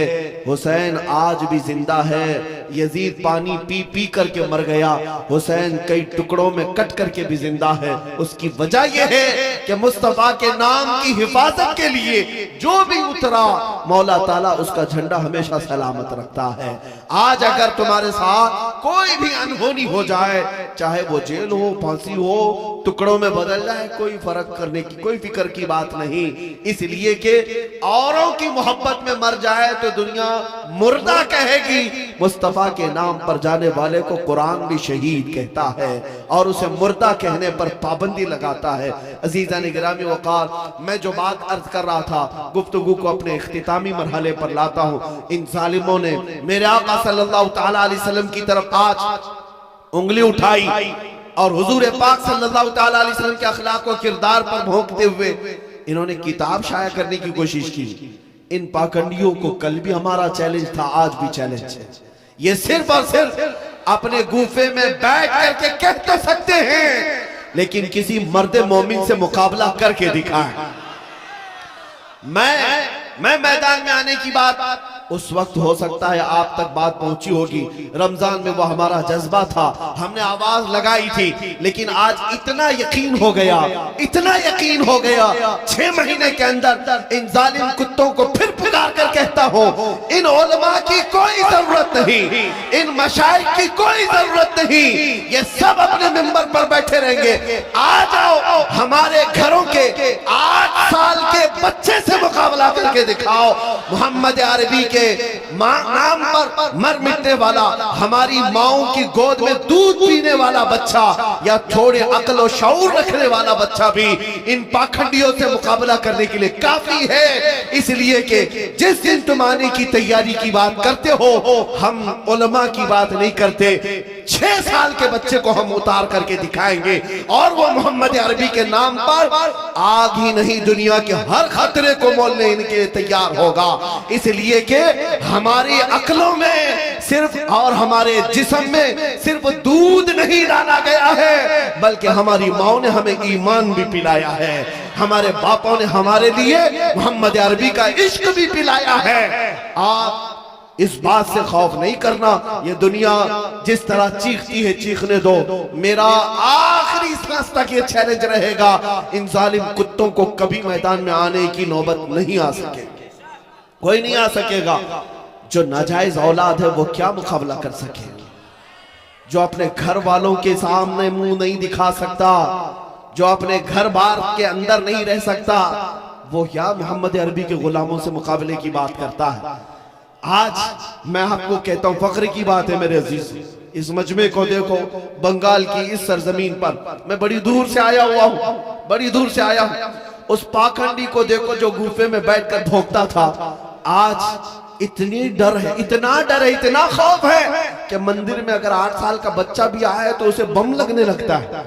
حسین آج بھی زندہ ہے۔ یزید پانی پی پی کر کے مر گیا، حسین کئی ٹکڑوں میں کٹ کر کے بھی زندہ ہے۔ اس کی وجہ یہ ہے کہ مصطفیٰ کے نام کی حفاظت کے لیے جو بھی اترا، مولا تعالیٰ اس کا جھنڈا ہمیشہ سلامت رکھتا ہے۔ آج اگر تمہارے ساتھ کوئی بھی انہونی ہو جائے، چاہے وہ جیل ہو، پھانسی ہو، ٹکڑوں میں بدل جائے، کوئی فرق کرنے کی، کوئی فکر کی بات نہیں، اس لیے کہ اوروں کی محبت میں مر جائے تو دنیا مردہ کہے گی، مصطفیٰ کے نام پر جانے والے کو قرآن بھی شہید کہتا ہے اور اسے مردہ کہنے پر پابندی لگاتا ہے۔ عزیزان گرامی وقار، میں جو بات عرض کر رہا تھا، گفتگو کو اپنے اختتامی مرحلے پر لاتا ہوں۔ ان ظالموں نے میرے آقا صلی اللہ تعالیٰ علیہ وسلم کی طرف آج انگلی اٹھائی اور حضور پاک صلی اللہ تعالیٰ علیہ وسلم کے اخلاق و کردار پر بھونکتے ہوئے انہوں نے کتاب شائع کرنے کی کوشش کی۔ ان پاکنڈیوں کو کل بھی ہمارا چیلنج تھا، آج بھی چیلنج ہے۔ یہ صرف اور صرف اپنے گوفے میں بیٹھ کر کے کہہ تو سکتے ہیں، لیکن کسی مرد مومن سے مقابلہ کر کے دکھائیں۔ میں میدان میں آنے کی بات اس وقت ہو سکتا ہے آپ تک بات پہنچی ہوگی، رمضان میں وہ ہمارا جذبہ تھا، ہم نے آواز لگائی تھی، لیکن آج اتنا یقین ہو گیا، اتنا یقین ہو گیا، 6 مہینے کے اندر ان ظالم کتوں کو پھر پکار کر کہتا ہوں، ان علماء کی کوئی ضرورت نہیں، ان مشائخ کی کوئی ضرورت نہیں، یہ سب اپنے ممبر پر بیٹھے رہیں گے۔ آ جاؤ ہمارے گھروں کے 8 سال کے بچے سے مقابلہ کر کے دکھاؤ، محمد عربی کے نام پر مر مٹنے والا، ہماری ماؤں کی گود میں دودھ پینے والا بچہ یا تھوڑے عقل و شعور رکھنے والا بچہ بھی ان پاکھنڈیوں سے مقابلہ کرنے کے لیے کافی ہے۔ اس لیے کہ جس دن تم آنے کی تیاری کی بات کرتے ہو، ہم علماء کی بات نہیں کرتے، 6 سال کے بچے کو ہم اتار کر کے دکھائیں گے، اور وہ محمد عربی کے نام پر آگ ہی نہیں دنیا کے ہر خطرے کو مولنے ان کے تیار ہوگا۔ اس لیے کہ ہماری عقلوں میں صرف اور ہمارے جسم میں صرف دودھ نہیں ڈالا گیا ہے، بلکہ ہماری ماں نے ہمیں ایمان بھی پلایا ہے، ہمارے باپوں نے ہمارے لیے محمد عربی کا عشق بھی پلایا ہے۔ آپ اس بات سے خوف نہیں کرنا، یہ دنیا جس طرح چیختی ہے چیخنے دو، میرا آخری سانس تک یہ چیلنج رہے گا، ان ظالم کتوں کو کبھی میدان میں آنے کی نوبت نہیں آ سکے، کوئی نہیں آ سکے گا۔ جو ناجائز اولاد ہے وہ کیا مقابلہ کر سکے گی؟ جو اپنے گھر والوں کے سامنے منہ نہیں دکھا سکتا، جو اپنے گھر بار کے اندر نہیں رہ سکتا، وہ یا محمد عربی کے غلاموں سے مقابلے کی بات کرتا ہے۔ آج میں آپ کو کہتا ہوں، فخر کی بات ہے میرے عزیز، اس مجمع کو دیکھو، بنگال کی اس سرزمین پر میں بڑی دور سے آیا ہوا ہوں، بڑی دور سے آیا ہوں، اس پاکھنڈی کو دیکھو جو گوفے میں بیٹھ کر بھونکتا تھا، آج اتنی ڈر ہے، اتنا ڈر ہے، اتنا خوف ہے کہ مندر میں اگر 8 سال کا بچہ بھی آئے تو اسے بم لگنے لگتا ہے۔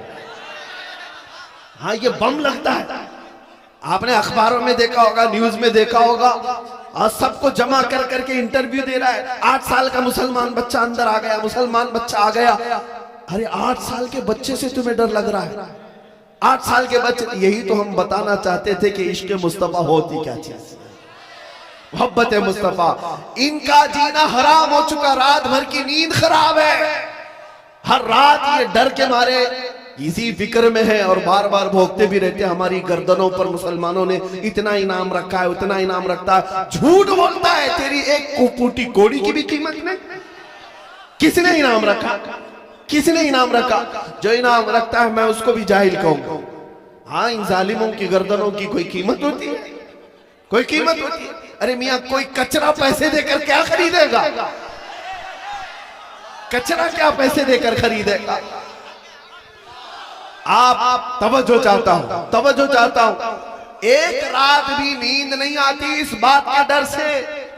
ہاں یہ بم لگتا ہے، آپ نے اخباروں میں دیکھا ہوگا، نیوز میں دیکھا ہوگا، اور سب کو جمع کر کر کے انٹرویو دے رہا ہے. 8 سال کا مسلمان بچہ اندر آ گیا، مسلمان بچہ آ گیا. ارے 8 سال کے بچے سے تمہیں ڈر لگ رہا ہے؟ 8 سال کے بچے. یہی تو ہم بتانا چاہتے تھے کہ عشق مصطفیٰ ہوتی کیا چیز، محبت مصطفیٰ. ان کا جینا حرام ہو چکا، رات بھر کی نیند خراب ہے، ہر رات یہ ڈر کے مارے اسی فکر میں ہے اور بار بار بھوگتے بھی رہتے. ہماری گردنوں پر مسلمانوں نے اتنا انعام رکھا ہے، اتنا انعام رکھتا ہے. جھوٹ بولتا ہے، تیری ایک کوپوٹی کوڑی کی بھی قیمت نہیں. کس نے انعام رکھا؟ کس نے انعام رکھا؟ جو انعام رکھتا ہے میں اس کو بھی جاہل کہوں گا. ہاں، ان ظالموں کی گردنوں کی کوئی قیمت ہوتی ہے؟ کوئی قیمت ہوتی ہے؟ ارے میاں، کوئی کچرا پیسے دے کر کیا خریدے گا؟ کچرا کیا پیسے دے کر خریدے گا؟ آپ توجہ چاہتا ہوں. ایک رات بھی نیند نہیں آتی اس بات کا ڈر سے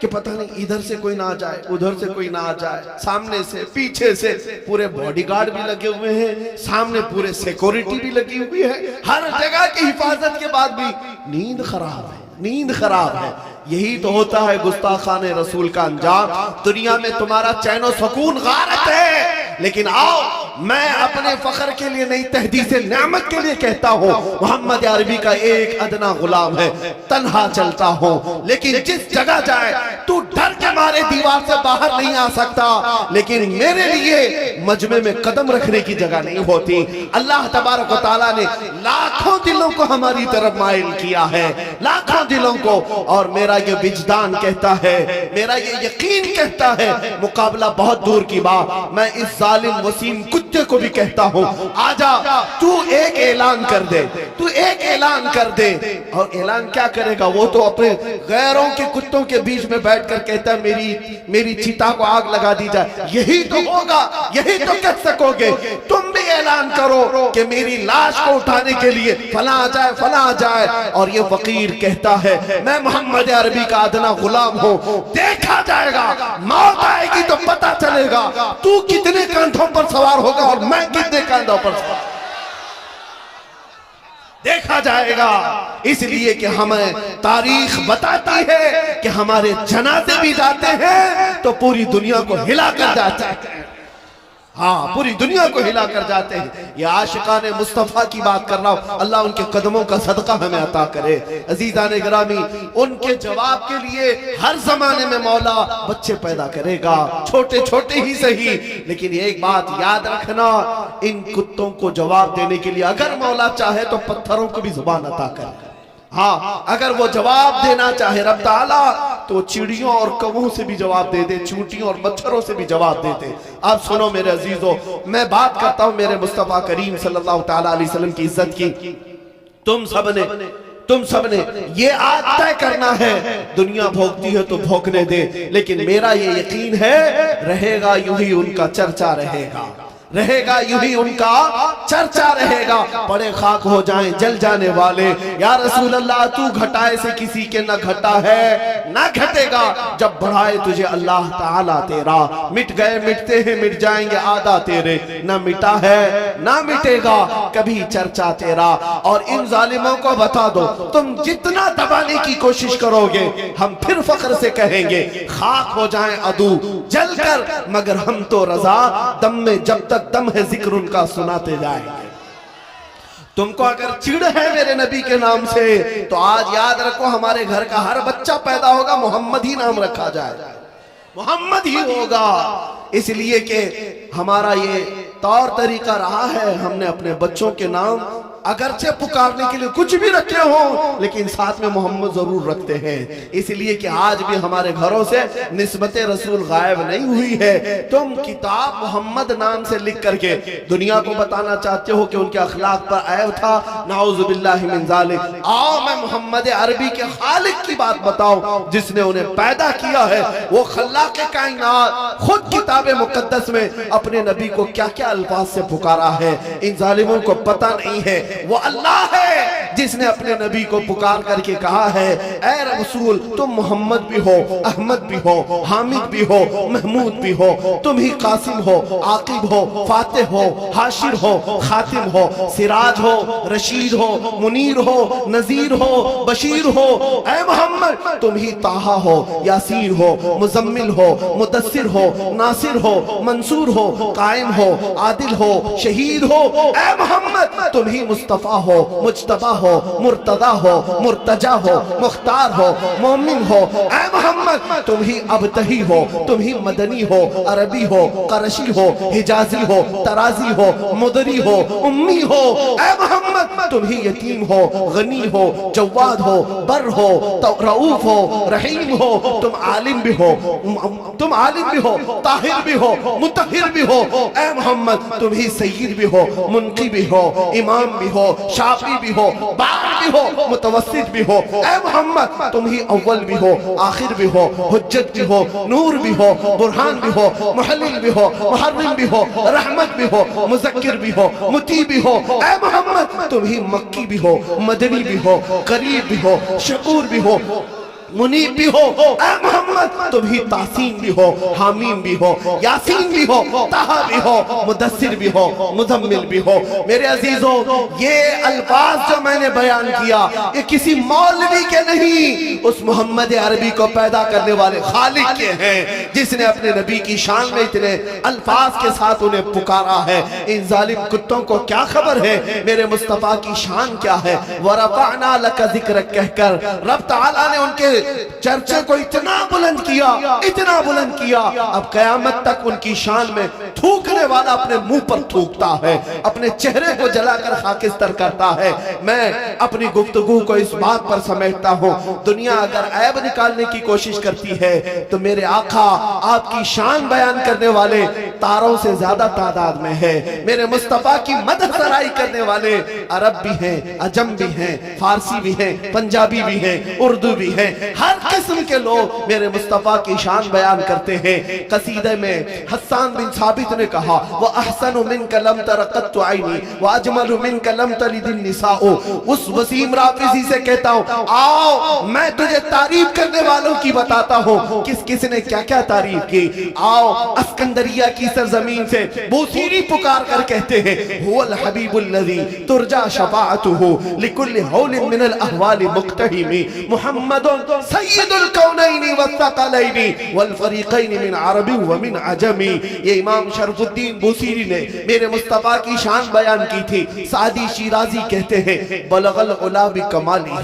کہ پتہ نہیں ادھر سے کوئی نہ آ جائے، ادھر سے کوئی نہ آ جائے، سامنے سے پیچھے سے. پورے باڈی گارڈ بھی لگے ہوئے ہیں، سامنے پورے سیکورٹی بھی لگی ہوئی ہے، ہر جگہ کی حفاظت کے بعد بھی نیند خراب ہے، نیند خراب ہے. یہی تو ہوتا ہے گستاخان رسول کا انجام. دنیا میں تمہارا چین و سکون غارت ہے، لیکن آؤ میں اپنے فخر کے لیے نہیں، تحدیث نعمت کے لیے کہتا ہوں، محمد عربی کا ایک ادنا غلام ہے، تنہا چلتا ہوں، لیکن جس جگہ جائے تو ڈر کے مارے دیوار سے باہر نہیں آ سکتا، لیکن میرے لیے مجمع میں قدم رکھنے کی جگہ نہیں ہوتی. اللہ تبارک و تعالیٰ نے لاکھوں دلوں کو ہماری طرف مائل کیا ہے، لاکھوں دلوں کو. اور میرا یہ وجدان کہتا ہے، میرا یہ یقین کہتا ہے، مقابلہ بہت دور کی بات. میں اس ظالم وسیم کتے کو بھی کہتا ہوں، آجا تو ایک اعلان کر دے، تو ایک اعلان کر دے. اور اعلان کیا کرے گا؟ وہ تو اپنے غیروں کے کتوں کے بیچ میں بیٹھ کر کہتا ہے میری چیتا کو آگ لگا دی جائے. یہی تو ہوگا، یہی تو کہہ سکو گے. تم بھی اعلان کرو کہ میری لاش کو اٹھانے کے لیے فلاں آ جائے، فلاں آ جائے. اور یہ فقیر کہتا ہے میں محمد عربی کا ادنا غلام ہوں. دیکھا جائے گا، موت آئے گی تو پتہ چلے گا تو کتنے کاندھوں پر سوار ہوگا اور میں کتنے کاندھوں پر سوار. دیکھا جائے گا. اس لیے کہ ہمیں تاریخ بتاتی ہے کہ ہمارے جنازے بھی جاتے ہیں تو پوری دنیا کو ہلا کر جاتے ہیں. ہاں، پوری دنیا کو ہلا کر جاتے ہیں. یہ عاشقان مصطفیٰ کی بات کر رہا ہوں. اللہ ان کے قدموں کا صدقہ ہمیں عطا کرے. عزیزان گرامی، ان کے جواب کے لیے ہر زمانے میں مولا بچے پیدا کرے گا، چھوٹے چھوٹے ہی صحیح. لیکن ایک بات یاد رکھنا، ان کتوں کو جواب دینے کے لیے اگر مولا چاہے تو پتھروں کو بھی زبان عطا کرے گا. ہاں، اگر وہ جواب دینا چاہے رب تعالیٰ تو چڑیوں اور کووں سے بھی جواب دے دے، چونٹیوں اور مچھروں سے بھی جواب دے دے. اب سنو میرے عزیزو، میں بات کرتا ہوں میرے مصطفیٰ کریم صلی اللہ تعالیٰ علیہ وسلم کی عزت کی. تم سب نے یہ آج طے کرنا ہے، دنیا بھوکتی ہے تو بھوکنے دے، لیکن میرا یہ یقین ہے رہے گا یوں ہی ان کا چرچا رہے گا، رہے گا یوں ہی ان کا چرچا رہے گا. پڑے خاک ہو جائیں جل جانے والے. یا رسول اللہ، تو گھٹائے سے کسی کے نہ گھٹا ہے نہ گھٹے گا، جب بڑھائے تجھے اللہ تعالیٰ تیرا. مٹ گئے مٹتے ہیں مٹ جائیں گے آدھا تیرے، نہ مٹا ہے نہ مٹے گا کبھی چرچا تیرا. اور ان ظالموں کو بتا دو، تم جتنا دبانے کی کوشش کرو گے ہم پھر فخر سے کہیں گے خاک ہو جائیں عدو جل کر، مگر ہم تو رضا دم میں جب تک دم ہے ذکر ان کا سناتے جائیں گے. تم کو اگر چڑ ہے میرے نبی کے نام سے تو آج یاد رکھو، ہمارے گھر کا ہر بچہ پیدا ہوگا محمد ہی نام رکھا جائے، محمد ہی ہوگا. اس لیے کہ ہمارا یہ طور طریقہ رہا ہے، ہم نے اپنے بچوں کے نام اگرچہ پکارنے کے لیے کچھ بھی رکھے ہوں لیکن ساتھ میں محمد ضرور رکھتے ہیں. اس لیے کہ آج بھی ہمارے گھروں سے نسبت رسول غائب نہیں ہوئی ہے. تم کتاب محمد نام سے لکھ کر کے دنیا کو بتانا چاہتے ہو کہ ان کے اخلاق پر عیب تھا، نعوذ باللہ من ذالک. آؤ میں محمد عربی کے خالق کی بات بتاؤں جس نے انہیں پیدا کیا ہے. وہ خلاق کائنات خود کتاب مقدس میں اپنے نبی کو کیا کیا الفاظ سے پکارا ہے. ان ظالموں کو پتہ نہیں ہے وہ اللہ ہے جس نے اپنے نبی کو پکار کر کے کہا ہے اے رسول تم محمد بھی ہو، احمد بھی ہو، حامد بھی ہو، محمود بھی ہو، تم ہی قاسم ہو، عاقب ہو، فاتح ہو، حاشر ہو، خاتم ہو، سراج ہو، رشید ہو، منیر ہو، نذیر ہو، بشیر ہو۔ اے محمد تم ہی طٰہٰ ہو، یاسین ہو، مزمل ہو، مدثر ہو، ناصر ہو، منصور ہو، قائم ہو، عادل ہو، شہید ہو۔ اے محمد تم ہی مصطفیٰ ہو، مجتبیٰ ہو، مرتضیٰ ہو، مرتجا ہو، مختار ہو، مومن ہو۔ اے محمد تم ہی ابتہی ہو، تم ہی مدنی ہو، عربی ہو، قرشی ہو، حجازی ہو، ترازی ہو، مدری ہو، امی ہو۔ اے محمد تم ہی یتیم ہو، غنی ہو، جواد ہو، بر ہو، رؤوف ہو، رحیم ہو۔ تم عالم بھی ہو، تم عالم بھی ہو، طاہر بھی ہو، مطہر بھی ہو۔ اے محمد تم ہی سید بھی ہو، منقی بھی ہو، امام بھی ہو، شافی بھی ہو، بار بھی ہو، متوسط بھی ہو۔ اے محمد تم ہی اول بھی ہو، آخر بھی ہو، حجت بھی ہو، نور بھی ہو، برہان بھی ہو، محلل بھی ہو، محرم بھی ہو، رحمت بھی ہو، مذکر بھی ہو، مطیع بھی ہو۔ اے محمد تم ہی مکی بھی ہو، مدنی بھی ہو، قریب بھی ہو، شکور بھی ہو، منیب بھی ہو۔ اے محمد تم ہی تحسین بھی ہو، حامیم بھی ہو، یاسین بھی ہو، طٰہٰ بھی ہو، مدثر بھی ہو، مزمل بھی ہو۔ میرے عزیزوں یہ الفاظ جو میں نے بیان کیا یہ کسی مولوی کے نہیں، اس محمد عربی کو پیدا کرنے والے خالق کے ہیں جس نے اپنے نبی کی شان میں اتنے الفاظ کے ساتھ انہیں پکارا ہے۔ ان ظالم کتوں کو کیا خبر ہے میرے مصطفیٰ کی شان کیا ہے۔ وَرَفَعْنَا لَكَ ذِكْرَكَ کہہ کر رب تعالیٰ نے ان کے چرچے کو اتنا بلند کیا، اتنا بلند کیا، اب قیامت تک ان کی شان میں تھوکنے والا اپنے منہ پر تھوکتا ہے، اپنے چہرے کو جلا کر خاکستر کرتا ہے۔ میں اپنی گفتگو کو اس بات پر سمیٹتا ہوں، دنیا اگر عیب نکالنے کی کوشش کرتی ہے تو میرے آقا آپ کی شان بیان کرنے والے تاروں سے زیادہ تعداد میں ہے۔ میرے مصطفیٰ کی مدح سرائی کرنے والے عرب بھی ہیں، عجم بھی ہیں، فارسی بھی ہیں، پنجابی بھی ہیں، اردو بھی ہیں، ہر قسم کے لوگ میرے مصطفیٰ کی شان بیان کرتے ہیں۔ قصیدے میں حسان بن ثابت نے کہا وَأَحْسَنُ مِنْكَ لَمْ تَرَ قَطُّ عَيْنِي وَأَجْمَلُ مِنْكَ لَمْ تَلِدِ النِّسَاءُ۔ اس وسیم رافضی سے کہتا ہوں آؤ میں تجھے تعریف کرنے والوں کی بتاتا ہوں کس کس نے کیا کیا تعریف کی۔ آؤ اسکندریہ کی سرزمین سے بوسیری پکار کر کہتے ہیں هو الحبیب الذی ترجا شفاعته لكل حول من الاحوال مقتحم محمد سید الکونین والثقلین والفریقین من عرب ومن عجم۔ یہ امام شرف الدین بوسیری نے میرے مصطفیٰ کی شان بیان کی تھی۔ سعدی شیرازی کہتے ہیں بلغ العلا بکمالہ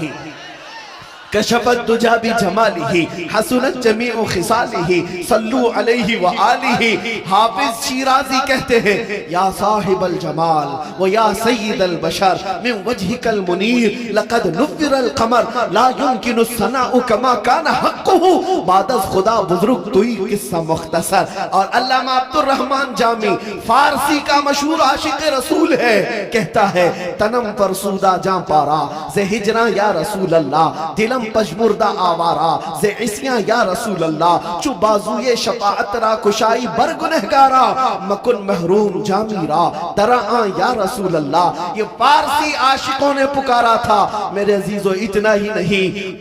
کشف الدجا بجمالہ حسنت جمیع خصالہ صلو علیہ وآلہ۔ حافظ شیرازی کہتے ہیں یا صاحب الجمال و یا سید البشر من وجہک المنیر لقد نور القمر لا يمکن الثناء کما کان حقہ بعد از خدا بزرگ توئی قصہ مختصر۔ اور علامہ عبد الرحمن جامی فارسی کا مشہور عاشق رسول ہے، کہتا ہے تنم فرسودہ جان پارا زِ ہجراں یا رسول اللہ، دلم پشمردہ آوارا زِ عصیاں یا رسول اللہ، چو بازوی شفاعت را کشائی برگنہگارا مکن محروم جامی را درآں یا رسول اللہ۔ یہ فارسی عاشقوں نے پکارا تھا۔ میرے عزیزو اتنا ہی نہیں،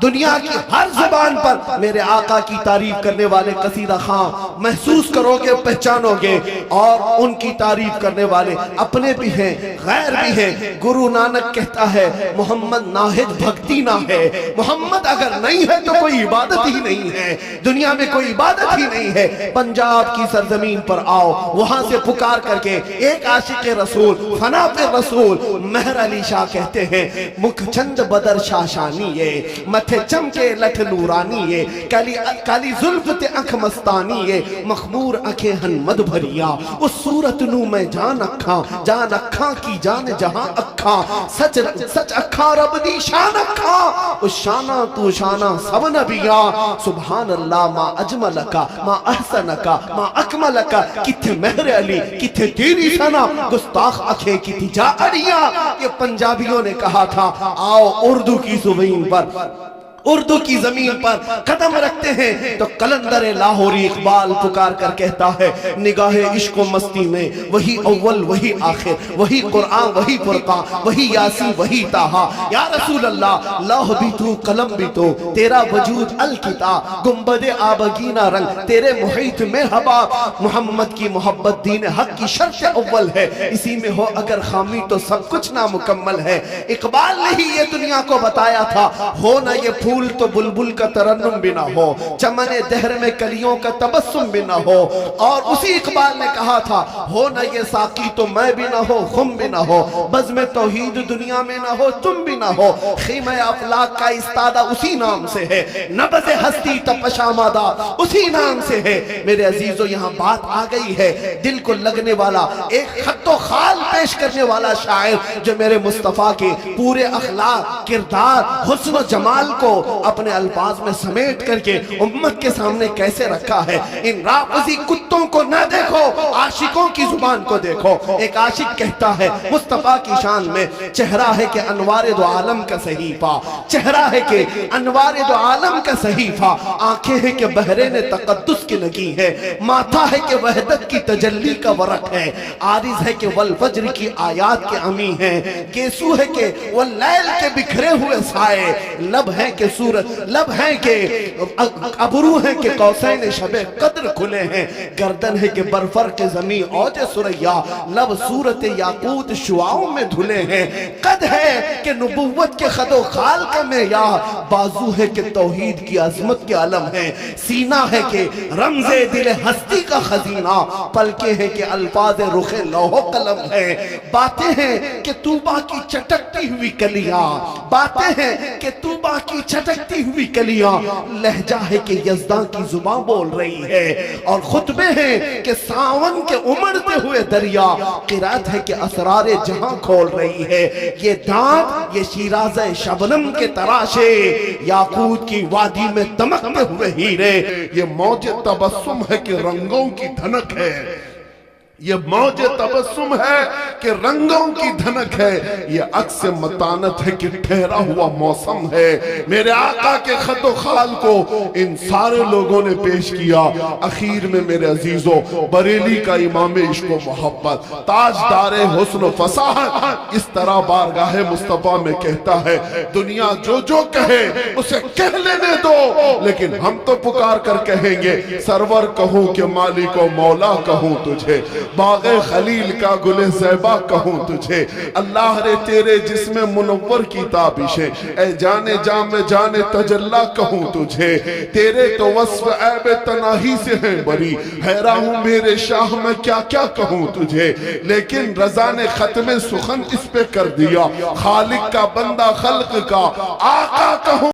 دنیا کی ہر زبان پر میرے آقا کی تعریف کرنے والے قصیدہ خاں محسوس کرو گے، پہچانو گے، اور ان کی تعریف کرنے والے اپنے بھی ہیں، غیر بھی ہیں۔ گرو نانک کہتا ہے محمد ناہج بھکتی نہ ہے، محمد اگر نہیں ہے تو کوئی عبادت ہی نہیں ہے، دنیا میں کوئی عبادت ہی نہیں ہے۔ پنجاب کی سرزمین پر آؤ، وہاں سے پکار کر کے ایک عاشق رسول، فنا پہ رسول مہر علی شاہ کہتے ہیں مکھ چند بدر شاشانی یہ متھے چمکے لٹھ نورانی یہ کالی زلف تے انکھ مستانی یہ مخمور انکھیں ہن مد بھریا اس صورت نو میں جان اکھاں کی جان جہاں اکھاں سچ اکھاں رب دی شان اکھاں اس شانہ تو شانہ سب نبیاں سبحان اللہ ما اجملکا ما احسنکا ما اکملکا کتھے مہر علی کتھے تیری سنا گستاخ اکھے کتھی جا اڑیاں۔ یہ پنجابیوں نے کہا تھا۔ آؤ اردو کی زبان پر اردو کی زمین پر قدم رکھتے ہیں تو قلندر لاہوری اقبال پکار کر کہتا ہے نگاہ عشق و مستی میں وہی اول وہی آخر، وہی قرآن وہی فرقان، وہی یاسین وہی طٰہٰ۔ یا رسول اللہ لوح بھی تو قلم بھی تو، تیرا وجود الکتاب، گنبد آبگینہ رنگ تیرے محیط میں حباب۔ محمد کی محبت دین حق کی شرط اول ہے، اسی میں ہو اگر خامی تو سب کچھ نامکمل ہے۔ اقبال نے ہی یہ دنیا کو بتایا تھا، ہو نہ یہ پھول تو بلبل کا ترنم بھی نہ ہو، چمن دہر میں کلیوں کا تبسم بھی نہ ہو۔ اور اسی اقبال نے کہا تھا ہو نہ یہ ساقی تو میں بھی نہ ہو، خم بھی نہ ہو، بزم توحید دنیا میں نہ ہو، تم بھی نہ ہو۔ خیمہ افلاک کا استادہ اسی نام سے ہے، نبض ہستی تپش آمادہ اسی نام سے ہے۔ میرے عزیزو یہاں بات آ گئی ہے، دل کو لگنے والا ایک خط و خال پیش کرنے والا شاعر جو میرے مصطفیٰ کے پورے اخلاق، کردار، حسن و جمال کو اپنے الفاظ میں سمیٹ کر کے امت کے سامنے کیسے رکھا ہے۔ ان رافضی کتوں کو نہ دیکھو، عاشقوں کی زبان کو دیکھو۔ ایک عاشق کہتا ہے مصطفیٰ کی شان میں، چہرہ ہے کہ انوار دو عالم کا صحیفہ، چہرہ ہے کہ انوار دو عالم کا صحیفہ، آنکھیں ہیں کہ بحرین تقدس کی لگی ہے، ماتھا ہے کہ وحدت کی تجلی کا ورق ہے، عارض ہے کہ والفجر کی آیات کے امی ہیں، گیسو ہے کہ واللیل کے بکھرے ہوئے سائے، لب ہے کہ سورت، لب ہے کہ ابرو ہے کہ قوسین شب قدر کھلے ہیں، گردن ہے کہ برفرق زمین اوج سریا، لب صورت یاقوت شعاؤں میں دھلے ہیں، قد ہے کہ نبوت کے خد و خال کا معیار، بازو ہے کہ توحید کی عظمت کے علم ہے، سینہ ہے کہ رمز دل ہستی کا خزینہ، پلکیں ہیں کہ الفاظ رخ لوح و قلم ہے، باتیں ہیں کہ طوبہ کی چٹکتی ہوئی کلیاں، باتیں ہیں کہ طوبہ کی چٹکتی ہوئی کلیاں، لہجہ ہے کہ یزداں کی زبان بول رہی ہے، اور خطبے ہیں کہ ساون کے امڑتے ہوئے دریا، قرات ہے کہ اسرار جہاں کھول رہی ہے، یہ دانت یہ شیراز شبنم کے تراشے، یاقوت کی وادی میں دمکتے ہوئے ہیرے، یہ موج تبسم ہے کہ رنگوں کی دھنک ہے، یہ موج تبسم ہے کہ رنگوں کی دھنک ہے، یہ عکس متانت ہے کہ ٹھہرا ہوا موسم ہے۔ میرے آقا کے خط و خال کو ان سارے لوگوں نے پیش کیا۔ اخیر میں میرے عزیزو بریلی کا امام عشق و محبت، تاجدار حسن و فصاحت اس طرح بارگاہ مصطفیٰ میں کہتا ہے دنیا جو جو کہے اسے کہہ لینے دو، لیکن ہم تو پکار کر کہیں گے سرور کہوں کہ مالک و مولا کہوں تجھے، باغ خلیل کا گل زیبا کہوں تجھے، اللہ نے تیرے جسم منور کی تابشیں، اے جانے جام جانے تجلا کہوں تجھے، تیرے تو وصف عیب تناہی سے ہیں بری، حیران ہوں میرے شاہ میں کیا کیا کہوں تجھے، لیکن رضا نے ختم سخن اس پہ کر دیا، خالق کا بندہ خلق کا آقا کہوں